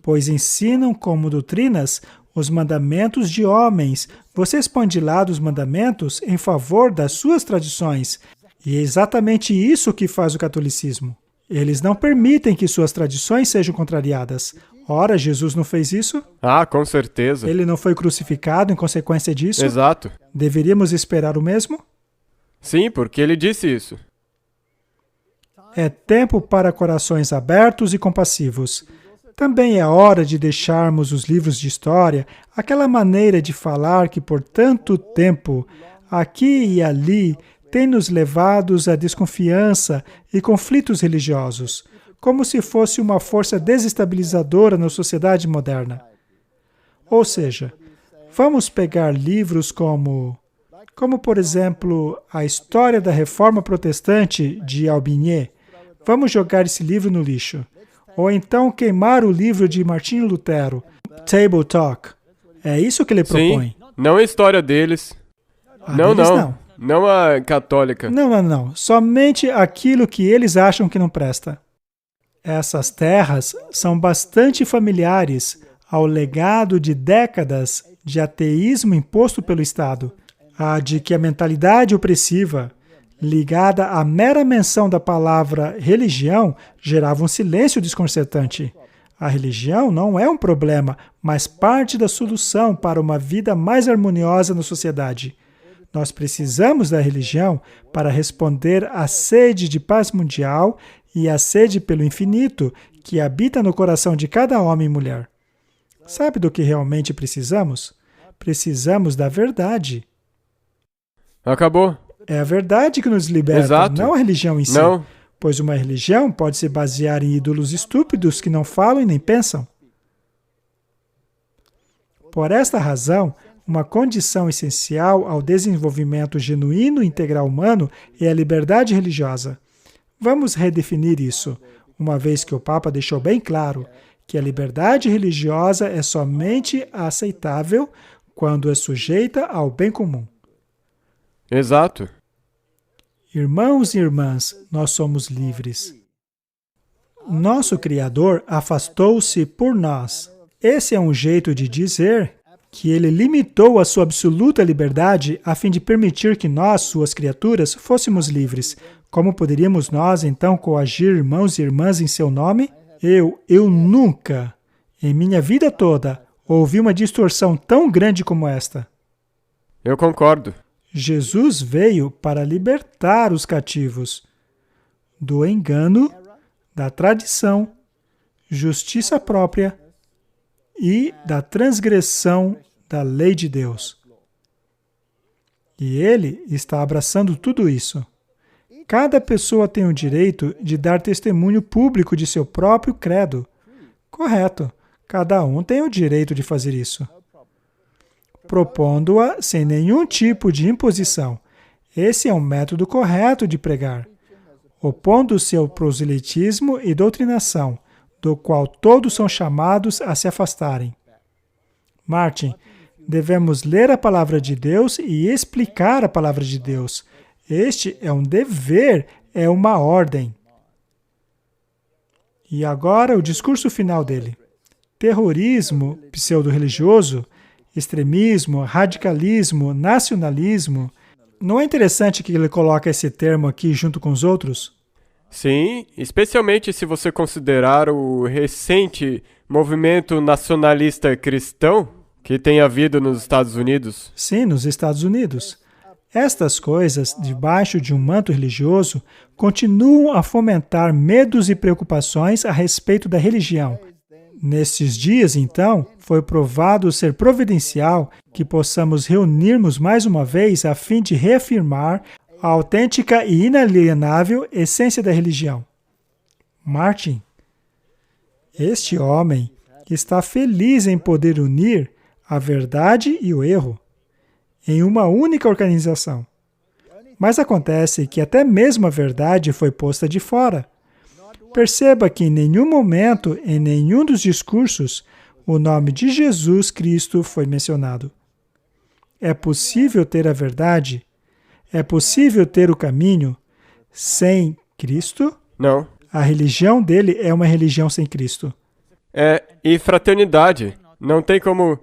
pois ensinam como doutrinas os mandamentos de homens. Vocês põem de lado os mandamentos em favor das suas tradições. E é exatamente isso que faz o catolicismo. Eles não permitem que suas tradições sejam contrariadas. Ora, Jesus não fez isso? Ah, com certeza. Ele não foi crucificado em consequência disso? Exato. Deveríamos esperar o mesmo? Sim, porque ele disse isso. É tempo para corações abertos e compassivos. Também é hora de deixarmos os livros de história, aquela maneira de falar que por tanto tempo, aqui e ali, tem nos levados à desconfiança e conflitos religiosos, como se fosse uma força desestabilizadora na sociedade moderna. Ou seja, vamos pegar livros como por exemplo, a História da Reforma Protestante de Aubigné. Vamos jogar esse livro no lixo. Ou então queimar o livro de Martinho Lutero, Table Talk. É isso que ele propõe. Sim, não a história deles. Não a católica. Não. Somente aquilo que eles acham que não presta. Essas terras são bastante familiares ao legado de décadas de ateísmo imposto pelo Estado. A de que a mentalidade opressiva, ligada à mera menção da palavra religião, gerava um silêncio desconcertante. A religião não é um problema, mas parte da solução para uma vida mais harmoniosa na sociedade. Nós precisamos da religião para responder à sede de paz mundial e à sede pelo infinito que habita no coração de cada homem e mulher. Sabe do que realmente precisamos? Precisamos da verdade. Acabou. É a verdade que nos liberta, Exato. não a religião em si. Não. Pois uma religião pode se basear em ídolos estúpidos que não falam e nem pensam. Por esta razão, uma condição essencial ao desenvolvimento genuíno e integral humano é a liberdade religiosa. Vamos redefinir isso, uma vez que o Papa deixou bem claro que a liberdade religiosa é somente aceitável quando é sujeita ao bem comum. Exato. Irmãos e irmãs, nós somos livres. Nosso Criador afastou-se por nós. Esse é um jeito de dizer que ele limitou a sua absoluta liberdade a fim de permitir que nós, suas criaturas, fôssemos livres. Como poderíamos nós, então, coagir irmãos e irmãs em seu nome? Eu nunca, em minha vida toda, ouvi uma distorção tão grande como esta. Eu concordo. Jesus veio para libertar os cativos do engano, da tradição, justiça própria e da transgressão da lei de Deus. E ele está abraçando tudo isso. Cada pessoa tem o direito de dar testemunho público de seu próprio credo. Correto. Cada um tem o direito de fazer isso. Propondo-a sem nenhum tipo de imposição. Esse é um método correto de pregar. Opondo-se ao proselitismo e doutrinação, do qual todos são chamados a se afastarem. Martin, devemos ler a palavra de Deus e explicar a palavra de Deus. Este é um dever, é uma ordem. E agora o discurso final dele. Terrorismo pseudo-religioso, extremismo, radicalismo, nacionalismo. Não é interessante que ele coloca esse termo aqui junto com os outros? Sim, especialmente se você considerar o recente movimento nacionalista cristão que tem havido nos Estados Unidos. Sim, nos Estados Unidos. Estas coisas, debaixo de um manto religioso, continuam a fomentar medos e preocupações a respeito da religião. Nestes dias, então, foi provado ser providencial que possamos reunirmos mais uma vez a fim de reafirmar a autêntica e inalienável essência da religião. Martin, este homem está feliz em poder unir a verdade e o erro em uma única organização. Mas acontece que até mesmo a verdade foi posta de fora. Perceba que em nenhum momento, em nenhum dos discursos, o nome de Jesus Cristo foi mencionado. É possível ter a verdade? É possível ter o caminho sem Cristo? Não. A religião dele é uma religião sem Cristo. E fraternidade. Não tem como...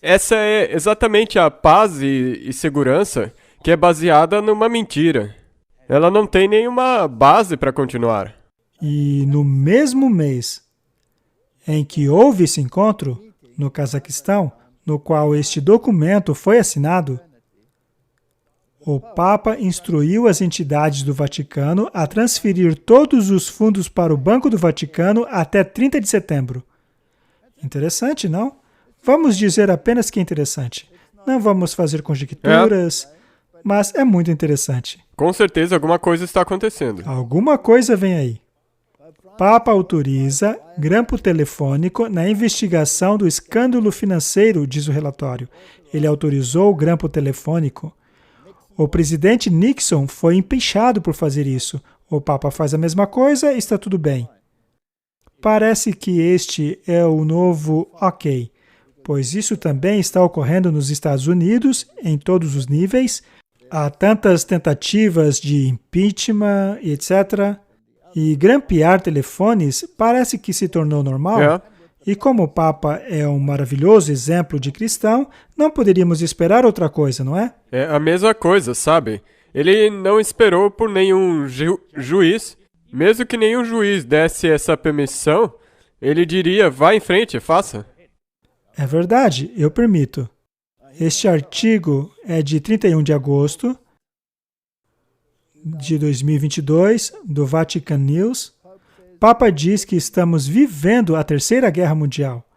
Essa é exatamente a paz e segurança que é baseada numa mentira. Ela não tem nenhuma base para continuar. E no mesmo mês em que houve esse encontro, no Cazaquistão, no qual este documento foi assinado, o Papa instruiu as entidades do Vaticano a transferir todos os fundos para o Banco do Vaticano até 30 de setembro. Interessante, não? Vamos dizer apenas que é interessante. Não vamos fazer conjecturas, mas é muito interessante. Com certeza alguma coisa está acontecendo. Alguma coisa vem aí. Papa autoriza grampo telefônico na investigação do escândalo financeiro, diz o relatório. Ele autorizou o grampo telefônico. O presidente Nixon foi empichado por fazer isso. O Papa faz a mesma coisa e está tudo bem. Parece que este é o novo ok, pois isso também está ocorrendo nos Estados Unidos, em todos os níveis. Há tantas tentativas de impeachment, etc., e grampear telefones parece que se tornou normal. E como o Papa é um maravilhoso exemplo de cristão, não poderíamos esperar outra coisa, não é? É a mesma coisa, sabe? Ele não esperou por nenhum juiz. Mesmo que nenhum juiz desse essa permissão, ele diria, vá em frente, faça. É verdade, eu permito. Este artigo é de 31 de agosto de 2022, do Vatican News. Papa diz que estamos vivendo a Terceira Guerra Mundial.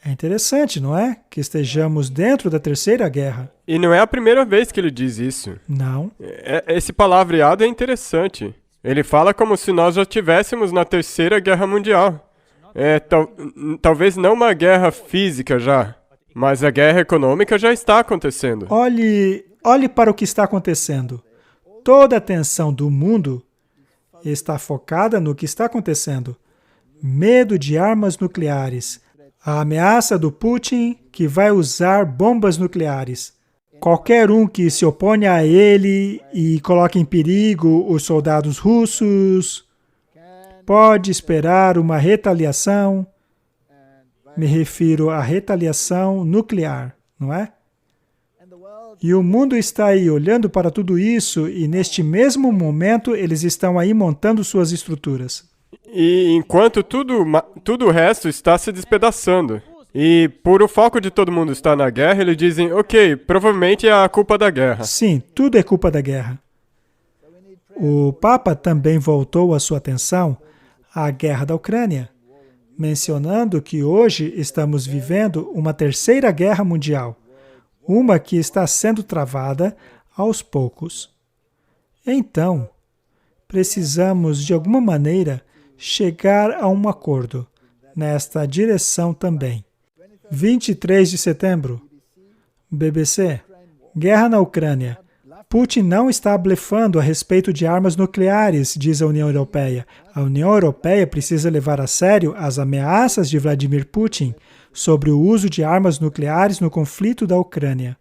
É interessante, não é? Que estejamos dentro da Terceira Guerra. E não é a primeira vez que ele diz isso. Não. Esse palavreado é interessante. Ele fala como se nós já estivéssemos na Terceira Guerra Mundial. Talvez não uma guerra física já, mas a guerra econômica já está acontecendo. Olhe para o que está acontecendo. Toda a atenção do mundo está focada no que está acontecendo. Medo de armas nucleares. A ameaça do Putin que vai usar bombas nucleares. Qualquer um que se oponha a ele e coloque em perigo os soldados russos pode esperar uma retaliação. Me refiro à retaliação nuclear, não é? E o mundo está aí olhando para tudo isso e neste mesmo momento eles estão aí montando suas estruturas. E enquanto tudo o resto está se despedaçando. E por o foco de todo mundo estar na guerra, eles dizem, ok, provavelmente é a culpa da guerra. Sim, tudo é culpa da guerra. O Papa também voltou a sua atenção à guerra da Ucrânia, mencionando que hoje estamos vivendo uma terceira guerra mundial, uma que está sendo travada aos poucos. Então, precisamos, de alguma maneira, chegar a um acordo nesta direção também. 23 de setembro, BBC, guerra na Ucrânia. Putin não está blefando a respeito de armas nucleares, diz a União Europeia. A União Europeia precisa levar a sério as ameaças de Vladimir Putin sobre o uso de armas nucleares no conflito da Ucrânia,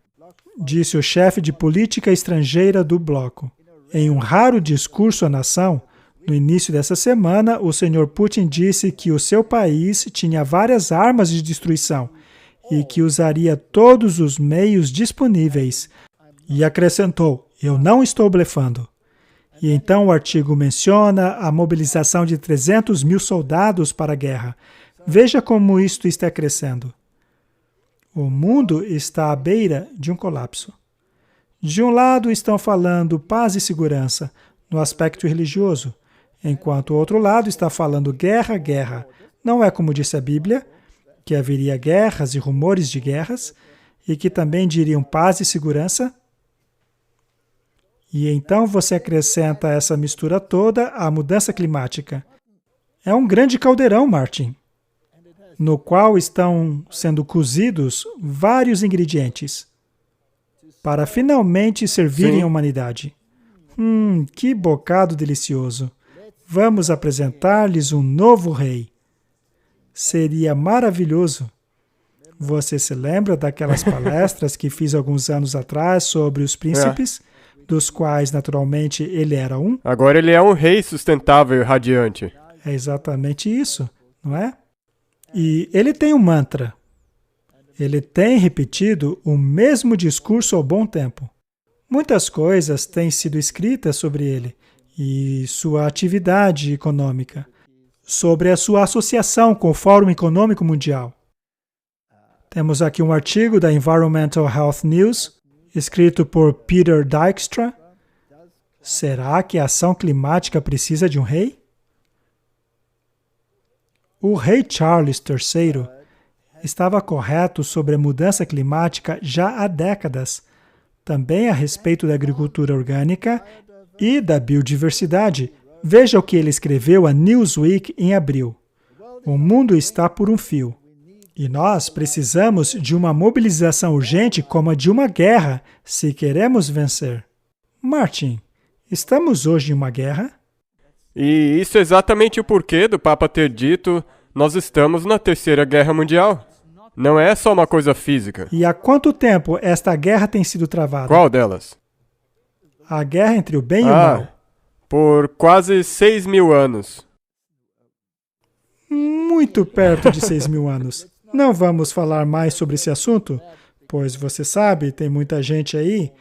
disse o chefe de política estrangeira do bloco. Em um raro discurso à nação, No início dessa semana, o Sr. Putin disse que o seu país tinha várias armas de destruição e que usaria todos os meios disponíveis. E acrescentou, eu não estou blefando. E então o artigo menciona a mobilização de 300 mil soldados para a guerra. Veja como isto está crescendo. O mundo está à beira de um colapso. De um lado estão falando paz e segurança, no aspecto religioso, enquanto o outro lado está falando guerra, guerra. Não é como disse a Bíblia, que haveria guerras e rumores de guerras, e que também diriam paz e segurança. E então você acrescenta essa mistura toda à mudança climática. É um grande caldeirão, Martin, no qual estão sendo cozidos vários ingredientes para finalmente servirem a humanidade. Que bocado delicioso! Vamos apresentar-lhes um novo rei. Seria maravilhoso. Você se lembra daquelas palestras que fiz alguns anos atrás sobre os príncipes, dos quais, naturalmente, ele era um? Agora ele é um rei sustentável e radiante. É exatamente isso, não é? E ele tem um mantra. Ele tem repetido o mesmo discurso ao bom tempo. Muitas coisas têm sido escritas sobre ele e sua atividade econômica, sobre a sua associação com o Fórum Econômico Mundial. Temos aqui um artigo da Environmental Health News, escrito por Peter Dijkstra. Será que a ação climática precisa de um rei? O rei Charles III estava correto sobre a mudança climática já há décadas, também a respeito da agricultura orgânica e da biodiversidade. Veja o que ele escreveu a Newsweek em abril. O mundo está por um fio. E nós precisamos de uma mobilização urgente como a de uma guerra, se queremos vencer. Martin, estamos hoje em uma guerra? E isso é exatamente o porquê do Papa ter dito: nós estamos na Terceira Guerra Mundial. Não é só uma coisa física. E há quanto tempo esta guerra tem sido travada? Qual delas? A guerra entre o bem e o mal. Por quase 6.000 anos. Muito perto de 6.000 anos. Não vamos falar mais sobre esse assunto, pois você sabe, tem muita gente aí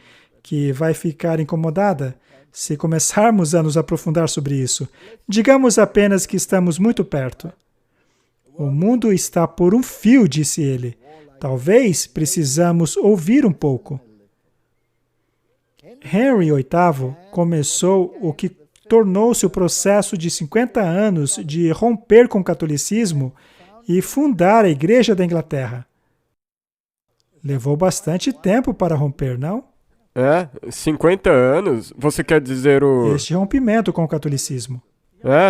que vai ficar incomodada se começarmos a nos aprofundar sobre isso. Digamos apenas que estamos muito perto. O mundo está por um fio, disse ele. Talvez precisamos ouvir um pouco. Henry VIII começou o que tornou-se o processo de 50 anos de romper com o catolicismo e fundar a Igreja da Inglaterra. Levou bastante tempo para romper, não? 50 anos? Você quer dizer Este rompimento com o catolicismo.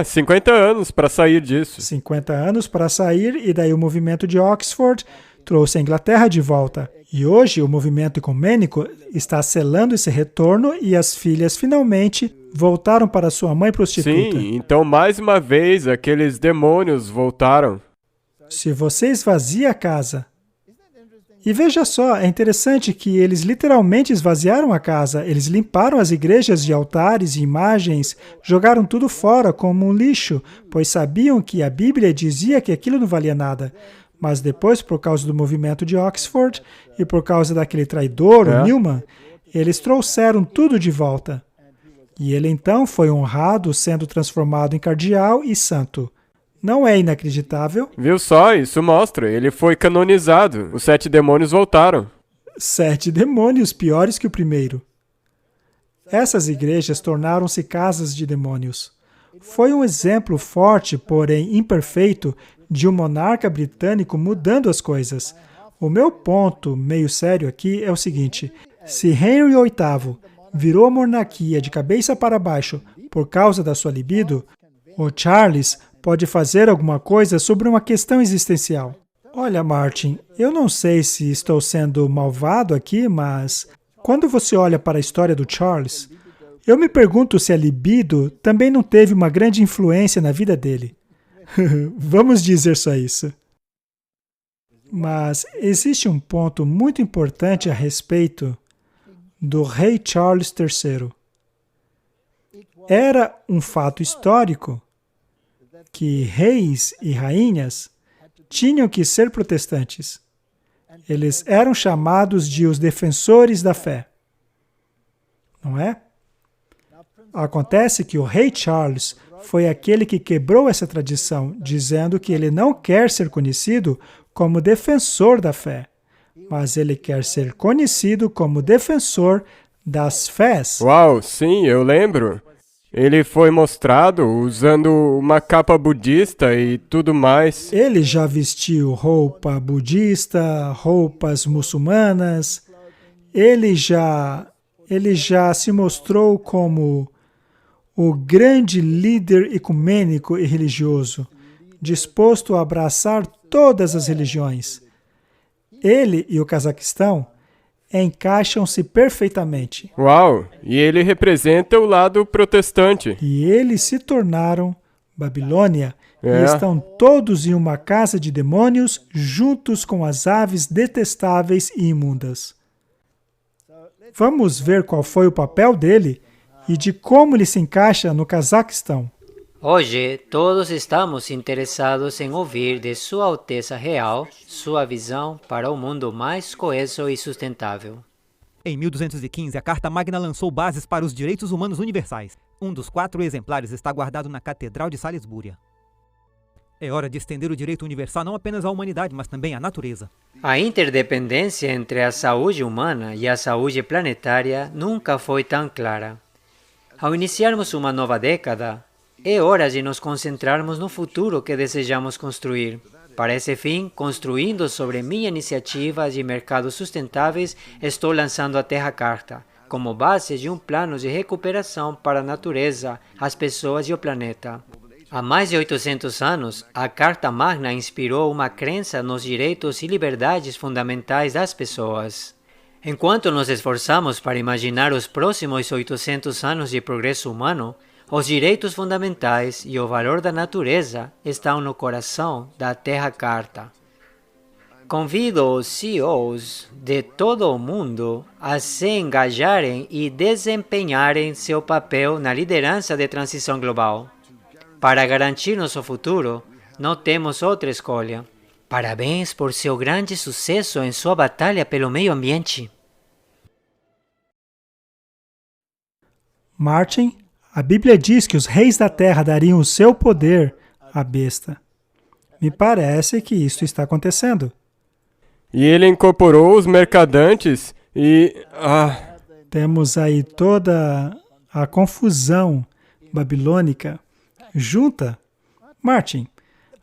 50 anos para sair disso. 50 anos para sair, e daí o movimento de Oxford trouxe a Inglaterra de volta. E hoje o movimento ecumênico está selando esse retorno e as filhas finalmente voltaram para sua mãe prostituta. Sim, então mais uma vez aqueles demônios voltaram. Se você esvazia a casa... E veja só, é interessante que eles literalmente esvaziaram a casa, eles limparam as igrejas de altares e imagens, jogaram tudo fora como um lixo, pois sabiam que a Bíblia dizia que aquilo não valia nada. Mas depois, por causa do movimento de Oxford e por causa daquele traidor, o Newman, eles trouxeram tudo de volta. E ele então foi honrado, sendo transformado em cardeal e santo. Não é inacreditável? Viu só? Isso mostra. Ele foi canonizado. Os 7 demônios voltaram. 7 demônios piores que o primeiro. Essas igrejas tornaram-se casas de demônios. Foi um exemplo forte, porém imperfeito, de um monarca britânico mudando as coisas. O meu ponto, meio sério aqui, é o seguinte: se Henry VIII virou a monarquia de cabeça para baixo por causa da sua libido, o Charles pode fazer alguma coisa sobre uma questão existencial. Olha, Martin, eu não sei se estou sendo malvado aqui, mas quando você olha para a história do Charles, eu me pergunto se a libido também não teve uma grande influência na vida dele. Vamos dizer só isso. Mas existe um ponto muito importante a respeito do rei Charles III. Era um fato histórico que reis e rainhas tinham que ser protestantes. Eles eram chamados de os defensores da fé. Não é? Acontece que o rei Charles foi aquele que quebrou essa tradição, dizendo que ele não quer ser conhecido como defensor da fé, mas ele quer ser conhecido como defensor das fés. Uau, sim, eu lembro. Ele foi mostrado usando uma capa budista e tudo mais. Ele já vestiu roupa budista, roupas muçulmanas. Ele já se mostrou como o grande líder ecumênico e religioso, disposto a abraçar todas as religiões. Ele e o Cazaquistão encaixam-se perfeitamente. Uau! E ele representa o lado protestante. E eles se tornaram Babilônia e estão todos em uma casa de demônios juntos com as aves detestáveis e imundas. Vamos ver qual foi o papel dele e de como ele se encaixa no Cazaquistão. Hoje, todos estamos interessados em ouvir de Sua Alteza Real sua visão para um mundo mais coeso e sustentável. Em 1215, a Carta Magna lançou bases para os direitos humanos universais. Um dos 4 exemplares está guardado na Catedral de Salisbúria. É hora de estender o direito universal não apenas à humanidade, mas também à natureza. A interdependência entre a saúde humana e a saúde planetária nunca foi tão clara. Ao iniciarmos uma nova década, é hora de nos concentrarmos no futuro que desejamos construir. Para esse fim, construindo sobre minha iniciativa de mercados sustentáveis, estou lançando a Terra Carta, como base de um plano de recuperação para a natureza, as pessoas e o planeta. Há mais de 800 anos, a Carta Magna inspirou uma crença nos direitos e liberdades fundamentais das pessoas. Enquanto nos esforçamos para imaginar os próximos 800 anos de progresso humano, os direitos fundamentais e o valor da natureza estão no coração da Terra Carta. Convido os CEOs de todo o mundo a se engajarem e desempenharem seu papel na liderança de transição global. Para garantir nosso futuro, não temos outra escolha. Parabéns por seu grande sucesso em sua batalha pelo meio ambiente. Martin, a Bíblia diz que os reis da terra dariam o seu poder à besta. Me parece que isso está acontecendo. E ele incorporou os mercadantes e... Temos aí toda a confusão babilônica junta. Martin,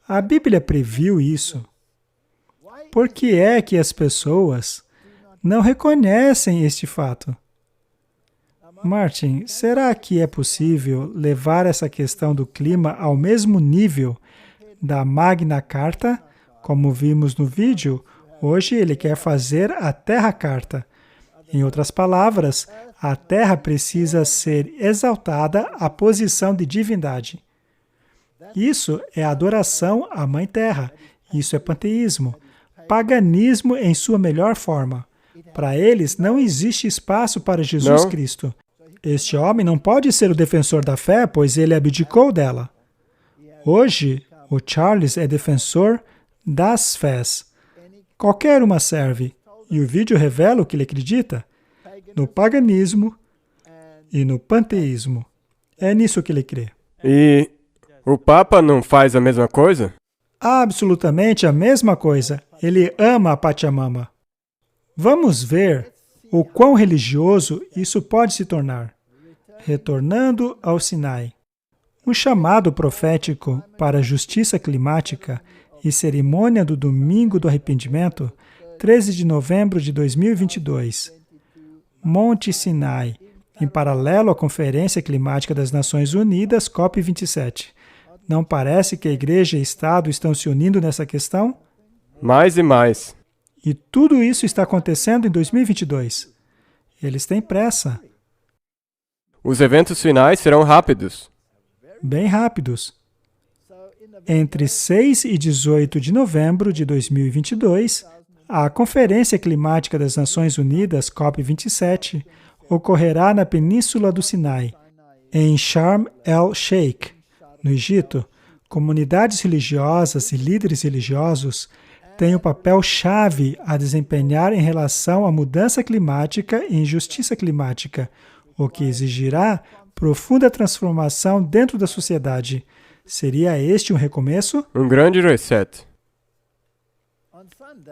a Bíblia previu isso. Por que é que as pessoas não reconhecem este fato? Martin, será que é possível levar essa questão do clima ao mesmo nível da Magna Carta? Como vimos no vídeo, hoje ele quer fazer a Terra Carta. Em outras palavras, a Terra precisa ser exaltada à posição de divindade. Isso é adoração à Mãe Terra. Isso é panteísmo. Paganismo em sua melhor forma. Para eles, não existe espaço para Jesus Cristo. Este homem não pode ser o defensor da fé, pois ele abdicou dela. Hoje, o Charles é defensor das fés. Qualquer uma serve. E o vídeo revela o que ele acredita: no paganismo e no panteísmo. É nisso que ele crê. E o Papa não faz a mesma coisa? Absolutamente a mesma coisa. Ele ama a Pachamama. Vamos ver o quão religioso isso pode se tornar. Retornando ao Sinai. Um chamado profético para a justiça climática e cerimônia do Domingo do Arrependimento, 13 de novembro de 2022. Monte Sinai, em paralelo à Conferência Climática das Nações Unidas, COP27. Não parece que a Igreja e Estado estão se unindo nessa questão? Mais e mais. E tudo isso está acontecendo em 2022. Eles têm pressa. Os eventos finais serão rápidos. Bem rápidos. Entre 6 e 18 de novembro de 2022, a Conferência Climática das Nações Unidas, COP27, ocorrerá na Península do Sinai. Em Sharm el-Sheikh, no Egito, comunidades religiosas e líderes religiosos têm um papel-chave a desempenhar em relação à mudança climática e injustiça climática, o que exigirá profunda transformação dentro da sociedade. Seria este um recomeço? Um grande reset.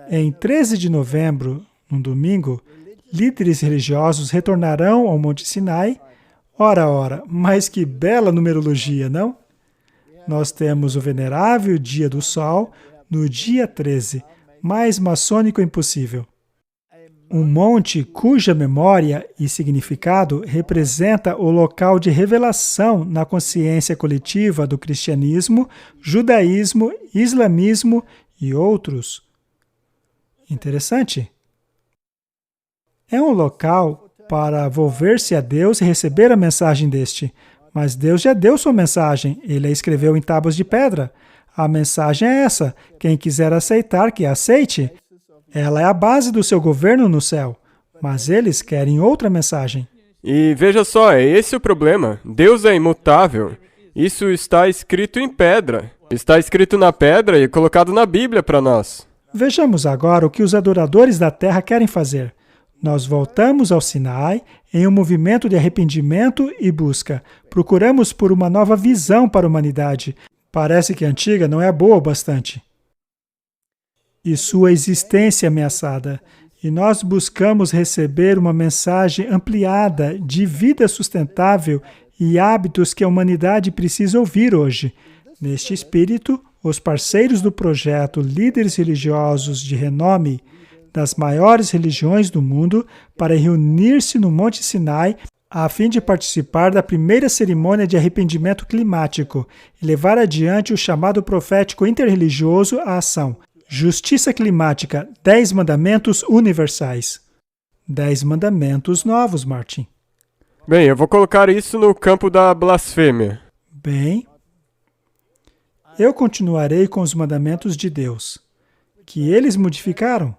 Em 13 de novembro, num domingo, líderes religiosos retornarão ao Monte Sinai. Ora, mas que bela numerologia, não? Nós temos o venerável Dia do Sol no dia 13, mais maçônico impossível. Um monte cuja memória e significado representa o local de revelação na consciência coletiva do cristianismo, judaísmo, islamismo e outros. Interessante. É um local para volver-se a Deus e receber a mensagem deste. Mas Deus já deu sua mensagem, Ele a escreveu em tábuas de pedra. A mensagem é essa, quem quiser aceitar, que a aceite. Ela é a base do seu governo no céu, mas eles querem outra mensagem. E veja só, é esse o problema. Deus é imutável. Isso está escrito em pedra. Está escrito na pedra e colocado na Bíblia para nós. Vejamos agora o que os adoradores da terra querem fazer. Nós voltamos ao Sinai em um movimento de arrependimento e busca. Procuramos por uma nova visão para a humanidade. Parece que a antiga não é boa o bastante. E sua existência ameaçada. E nós buscamos receber uma mensagem ampliada de vida sustentável e hábitos que a humanidade precisa ouvir hoje. Neste espírito, os parceiros do projeto Líderes Religiosos de Renome das maiores religiões do mundo para reunir-se no Monte Sinai a fim de participar da primeira cerimônia de arrependimento climático e levar adiante o chamado profético interreligioso à ação. Justiça climática, 10 mandamentos universais. 10 mandamentos novos, Martin. Bem, eu vou colocar isso no campo da blasfêmia. Bem, eu continuarei com os mandamentos de Deus, que eles modificaram,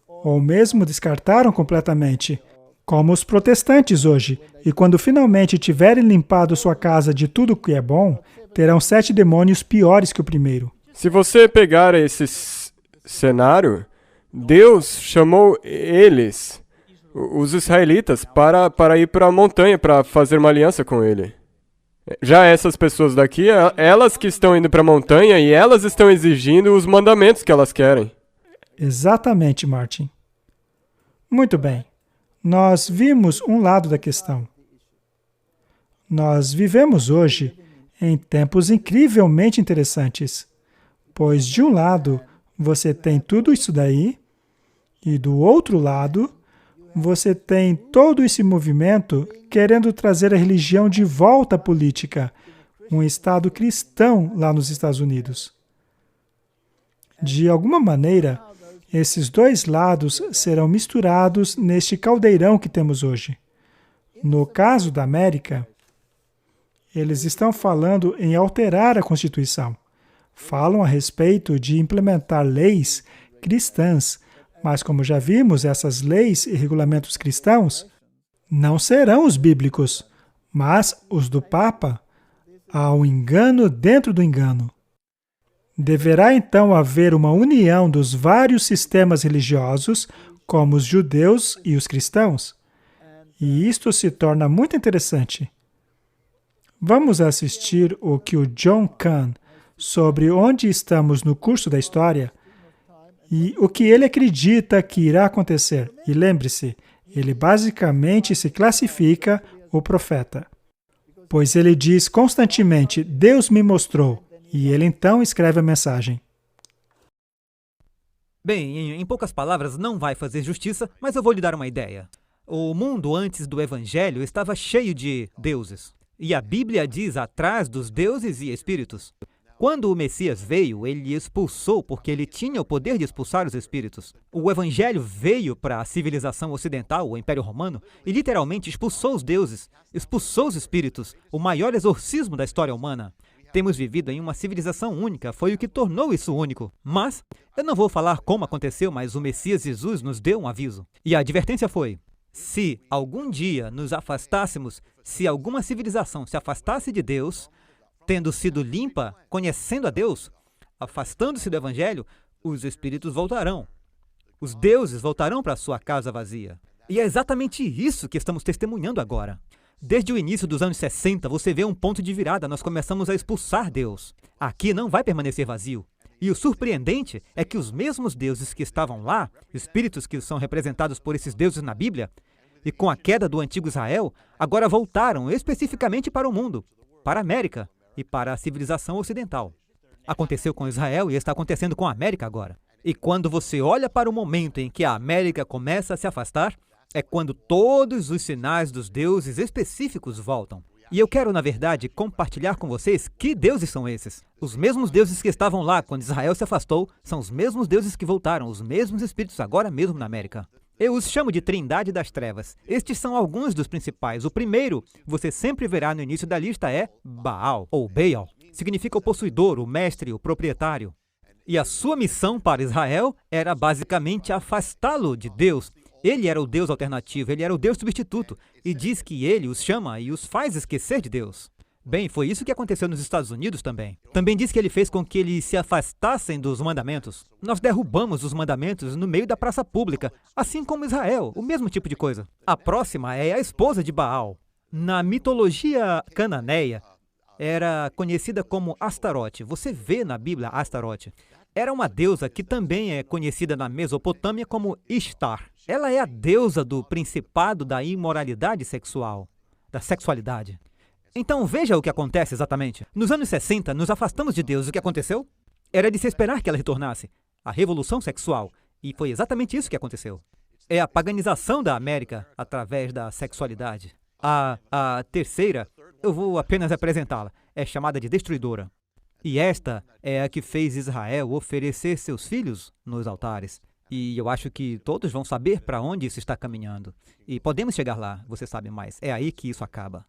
ou mesmo descartaram completamente, como os protestantes hoje, e quando finalmente tiverem limpado sua casa de tudo que é bom, terão 7 demônios piores que o primeiro. Se você pegar esse cenário, Deus chamou eles, os israelitas, para ir para a montanha para fazer uma aliança com ele. Já essas pessoas daqui, elas que estão indo para a montanha e elas estão exigindo os mandamentos que elas querem. Exatamente, Martin. Muito bem. Nós vimos um lado da questão. Nós vivemos hoje em tempos incrivelmente interessantes, pois de um lado você tem tudo isso daí e do outro lado você tem todo esse movimento querendo trazer a religião de volta à política, um Estado cristão lá nos Estados Unidos. De alguma maneira, esses dois lados serão misturados neste caldeirão que temos hoje. No caso da América, eles estão falando em alterar a Constituição. Falam a respeito de implementar leis cristãs, mas como já vimos, essas leis e regulamentos cristãos não serão os bíblicos, mas os do Papa. Há um engano dentro do engano. Deverá então haver uma união dos vários sistemas religiosos, como os judeus e os cristãos. E isto se torna muito interessante. Vamos assistir o que o John Kahn, sobre onde estamos no curso da história, e o que ele acredita que irá acontecer. E lembre-se, ele basicamente se classifica o profeta. Pois ele diz constantemente, Deus me mostrou. E ele então escreve a mensagem. Bem, em poucas palavras, não vai fazer justiça, mas eu vou lhe dar uma ideia. O mundo antes do Evangelho estava cheio de deuses. E a Bíblia diz atrás dos deuses e espíritos. Quando o Messias veio, ele expulsou, porque ele tinha o poder de expulsar os espíritos. O Evangelho veio para a civilização ocidental, o Império Romano, e literalmente expulsou os deuses, expulsou os espíritos, o maior exorcismo da história humana. Temos vivido em uma civilização única, foi o que tornou isso único. Mas, eu não vou falar como aconteceu, mas o Messias Jesus nos deu um aviso. E a advertência foi, Se algum dia nos afastássemos, se alguma civilização se afastasse de Deus, tendo sido limpa, conhecendo a Deus, afastando-se do Evangelho, os espíritos voltarão. Os deuses voltarão para a sua casa vazia. E é exatamente isso que estamos testemunhando agora. Desde o início dos anos 60, você vê um ponto de virada, nós começamos a expulsar Deus. Aqui não vai permanecer vazio. E o surpreendente é que os mesmos deuses que estavam lá, espíritos que são representados por esses deuses na Bíblia, e com a queda do antigo Israel, agora voltaram especificamente para o mundo, para a América e para a civilização ocidental. Aconteceu com Israel e está acontecendo com a América agora. E quando você olha para o momento em que a América começa a se afastar, é quando todos os sinais dos deuses específicos voltam. E eu quero, na verdade, compartilhar com vocês que deuses são esses. Os mesmos deuses que estavam lá quando Israel se afastou são os mesmos deuses que voltaram, os mesmos espíritos agora mesmo na América. Eu os chamo de Trindade das Trevas. Estes são alguns dos principais. O primeiro, você sempre verá no início da lista, é Baal, ou Baal. Significa o possuidor, o mestre, o proprietário. E a sua missão para Israel era basicamente afastá-lo de Deus. Ele era o Deus alternativo, ele era o Deus substituto, e diz que ele os chama e os faz esquecer de Deus. Bem, foi isso que aconteceu nos Estados Unidos também. Também diz que ele fez com que eles se afastassem dos mandamentos. Nós derrubamos os mandamentos no meio da praça pública, assim como Israel, o mesmo tipo de coisa. A próxima é a esposa de Baal. Na mitologia cananeia, era conhecida como Astarote. Você vê na Bíblia Astarote. Era uma deusa que também é conhecida na Mesopotâmia como Ishtar. Ela é a deusa do principado da imoralidade sexual, da sexualidade. Então veja o que acontece exatamente. Nos anos 60, nos afastamos de Deus. O que aconteceu? Era de se esperar que ela retornasse. A revolução sexual. E foi exatamente isso que aconteceu. É a paganização da América através da sexualidade. A terceira, eu vou apenas apresentá-la, é chamada de Destruidora. E esta é a que fez Israel oferecer seus filhos nos altares. E eu acho que todos vão saber para onde isso está caminhando. E podemos chegar lá, você sabe mais. É aí que isso acaba.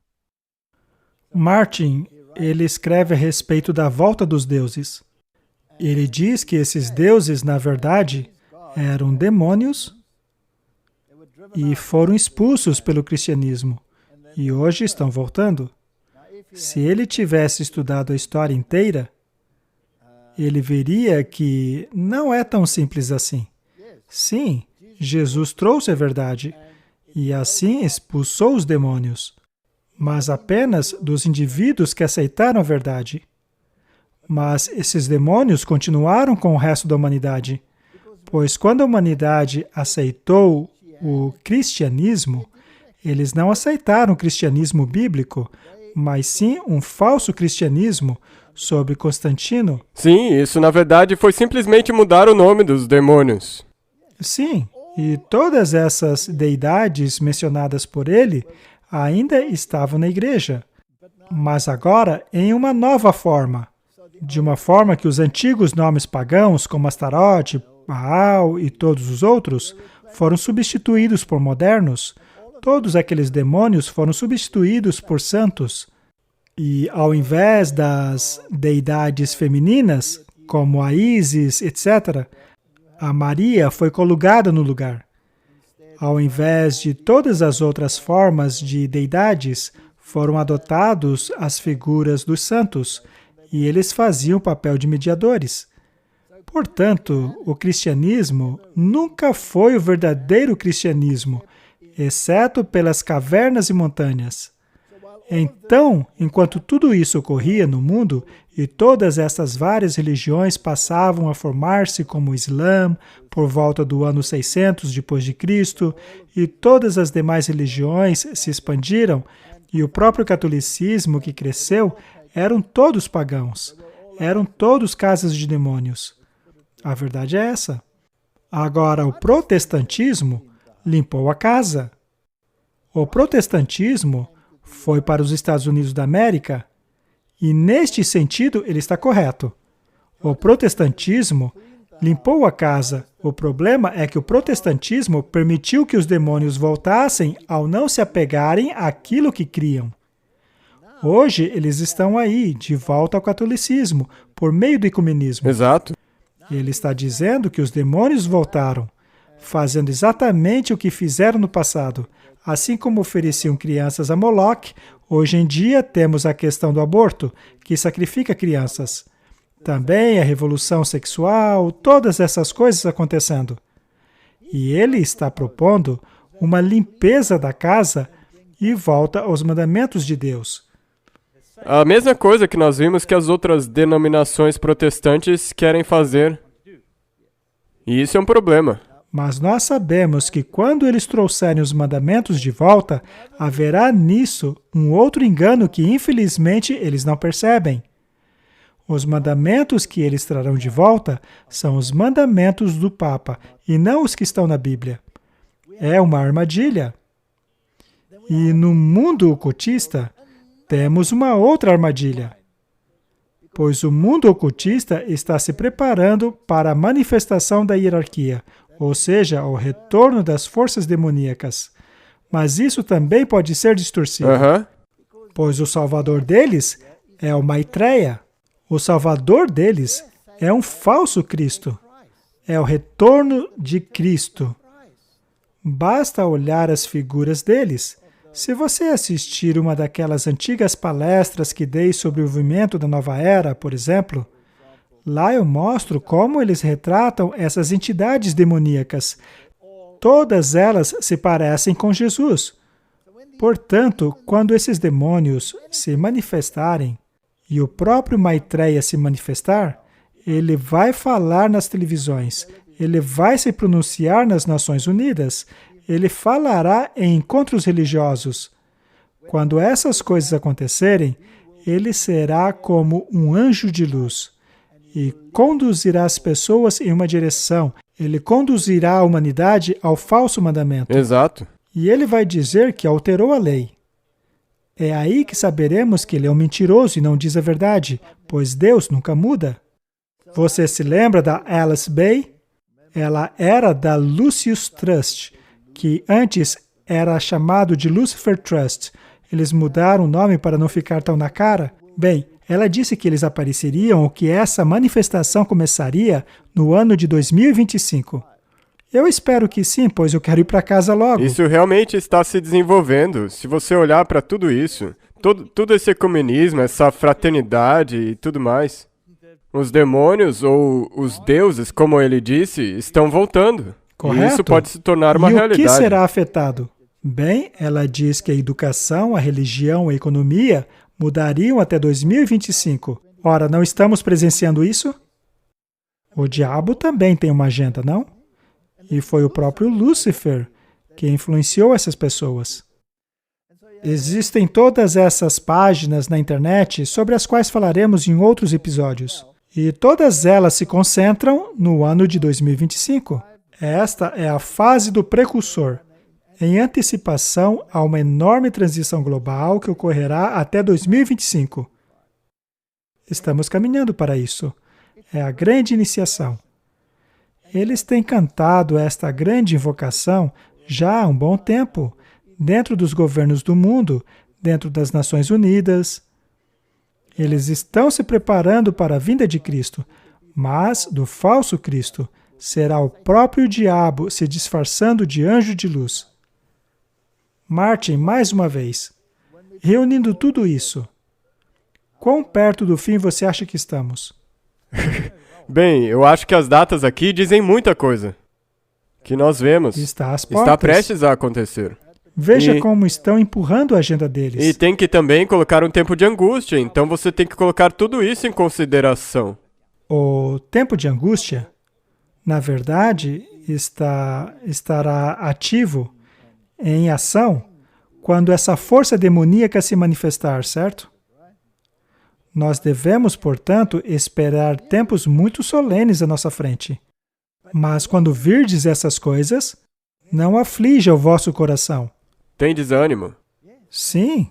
Martin, ele escreve a respeito da volta dos deuses. Ele diz que esses deuses, na verdade, eram demônios e foram expulsos pelo cristianismo. E hoje estão voltando. Se ele tivesse estudado a história inteira, ele veria que não é tão simples assim. Sim, Jesus trouxe a verdade e assim expulsou os demônios, mas apenas dos indivíduos que aceitaram a verdade. Mas esses demônios continuaram com o resto da humanidade, pois quando a humanidade aceitou o cristianismo, eles não aceitaram o cristianismo bíblico, mas sim um falso cristianismo sobre Constantino. Sim, isso na verdade foi simplesmente mudar o nome dos demônios. Sim, e todas essas deidades mencionadas por ele ainda estavam na igreja, mas agora em uma nova forma, de uma forma que os antigos nomes pagãos, como Astarote, Baal e todos os outros, foram substituídos por modernos. Todos aqueles demônios foram substituídos por santos. E ao invés das deidades femininas, como a Ísis, etc., a Maria foi colocada no lugar. Ao invés de todas as outras formas de deidades, foram adotados as figuras dos santos, e eles faziam o papel de mediadores. Portanto, o cristianismo nunca foi o verdadeiro cristianismo, exceto pelas cavernas e montanhas. Então, enquanto tudo isso ocorria no mundo, e todas essas várias religiões passavam a formar-se como o Islã por volta do ano 600 depois de Cristo, e todas as demais religiões se expandiram, e o próprio catolicismo que cresceu, eram todos pagãos, eram todos casas de demônios. A verdade é essa. Agora, o protestantismo limpou a casa. O protestantismo foi para os Estados Unidos da América, e neste sentido ele está correto. O protestantismo limpou a casa. O problema é que o protestantismo permitiu que os demônios voltassem ao não se apegarem àquilo que criam. Hoje eles estão aí, de volta ao catolicismo, por meio do ecumenismo. Exato. Ele está dizendo que os demônios voltaram. fazendo exatamente o que fizeram no passado. Assim como ofereciam crianças a Moloque, hoje em dia temos a questão do aborto, que sacrifica crianças. Também a revolução sexual, todas essas coisas acontecendo. E ele está propondo uma limpeza da casa e volta aos mandamentos de Deus. A mesma coisa que nós vimos que as outras denominações protestantes querem fazer. E isso é um problema. Mas nós sabemos que quando eles trouxerem os mandamentos de volta, haverá nisso um outro engano que infelizmente eles não percebem. Os mandamentos que eles trarão de volta são os mandamentos do Papa e não os que estão na Bíblia. É uma armadilha. E no mundo ocultista, temos uma outra armadilha. Pois o mundo ocultista está se preparando para a manifestação da hierarquia, ou seja, o retorno das forças demoníacas. Mas isso também pode ser distorcido. Pois o salvador deles é o Maitreya. O salvador deles é um falso Cristo. É o retorno de Cristo. Basta olhar as figuras deles. Se você assistir uma daquelas antigas palestras que dei sobre o movimento da nova era, por exemplo, lá eu mostro como eles retratam essas entidades demoníacas. Todas elas se parecem com Jesus. Portanto, quando esses demônios se manifestarem e o próprio Maitreya se manifestar, ele vai falar nas televisões, ele vai se pronunciar nas Nações Unidas, ele falará em encontros religiosos. Quando essas coisas acontecerem, ele será como um anjo de luz e conduzirá as pessoas em uma direção. Ele conduzirá a humanidade ao falso mandamento. Exato. E ele vai dizer que alterou a lei. É aí que saberemos que ele é um mentiroso e não diz a verdade, pois Deus nunca muda. Você se lembra da Alice Bay? Ela era da Lucius Trust, que antes era chamado de Lucifer Trust. Eles mudaram o nome para não ficar tão na cara. Bem, ela disse que eles apareceriam ou que essa manifestação começaria no ano de 2025. Eu espero que sim, pois eu quero ir para casa logo. Isso realmente está se desenvolvendo. Se você olhar para tudo isso, todo esse ecumenismo, essa fraternidade e tudo mais, os demônios ou os deuses, como ele disse, estão voltando. Correto. E isso pode se tornar uma realidade. E o que será afetado? Bem, ela diz que a educação, a religião, a economia mudariam até 2025. Ora, não estamos presenciando isso? O diabo também tem uma agenda, não? E foi o próprio Lúcifer que influenciou essas pessoas. Existem todas essas páginas na internet sobre as quais falaremos em outros episódios. E todas elas se concentram no ano de 2025. Esta é a fase do precursor, em antecipação a uma enorme transição global que ocorrerá até 2025. Estamos caminhando para isso. É a grande iniciação. Eles têm cantado esta grande invocação já há um bom tempo, dentro dos governos do mundo, dentro das Nações Unidas. Eles estão se preparando para a vinda de Cristo, mas do falso Cristo será o próprio diabo se disfarçando de anjo de luz. Martin, mais uma vez, reunindo tudo isso, quão perto do fim você acha que estamos? Bem, eu acho que as datas aqui dizem muita coisa. Que nós vemos. Está às portas. Está prestes a acontecer. Veja como estão empurrando a agenda deles. E tem que também colocar um tempo de angústia, então você tem que colocar tudo isso em consideração. O tempo de angústia, na verdade, estará ativo em ação quando essa força demoníaca se manifestar, certo? Nós devemos, portanto, esperar tempos muito solenes à nossa frente. Mas quando virdes essas coisas, não aflija o vosso coração. Tem desânimo? Sim.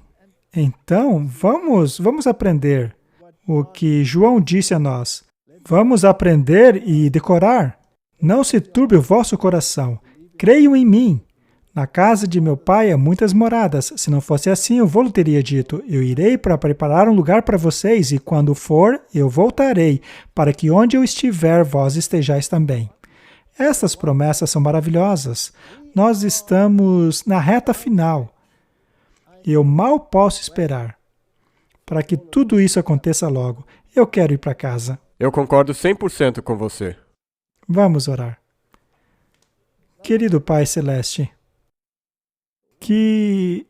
Então, vamos aprender o que João disse a nós. Vamos aprender e decorar. Não se turbe o vosso coração. Creiam em mim. Na casa de meu pai há muitas moradas. Se não fosse assim, eu vou-lhe teria dito. Eu irei para preparar um lugar para vocês, e quando for, eu voltarei, para que onde eu estiver, vós estejais também. Essas promessas são maravilhosas. Nós estamos na reta final. E eu mal posso esperar para que tudo isso aconteça logo. Eu quero ir para casa. Eu concordo 100% com você. Vamos orar. Querido Pai Celeste, que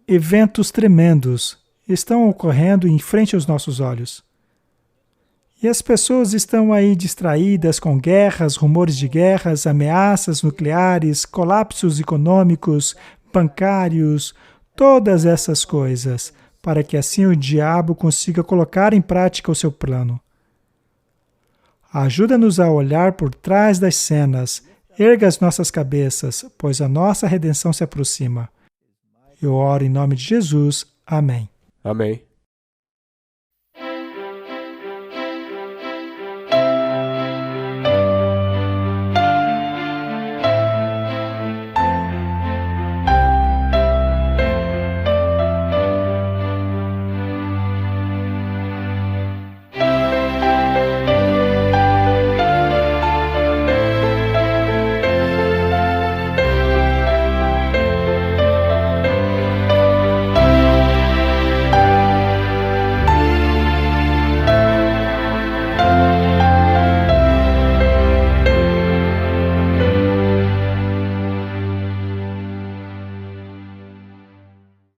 eventos tremendos estão ocorrendo em frente aos nossos olhos. E as pessoas estão aí distraídas com guerras, rumores de guerras, ameaças nucleares, colapsos econômicos, bancários, todas essas coisas, para que assim o diabo consiga colocar em prática o seu plano. Ajuda-nos a olhar por trás das cenas, erga as nossas cabeças, pois a nossa redenção se aproxima. Eu oro em nome de Jesus. Amém. Amém.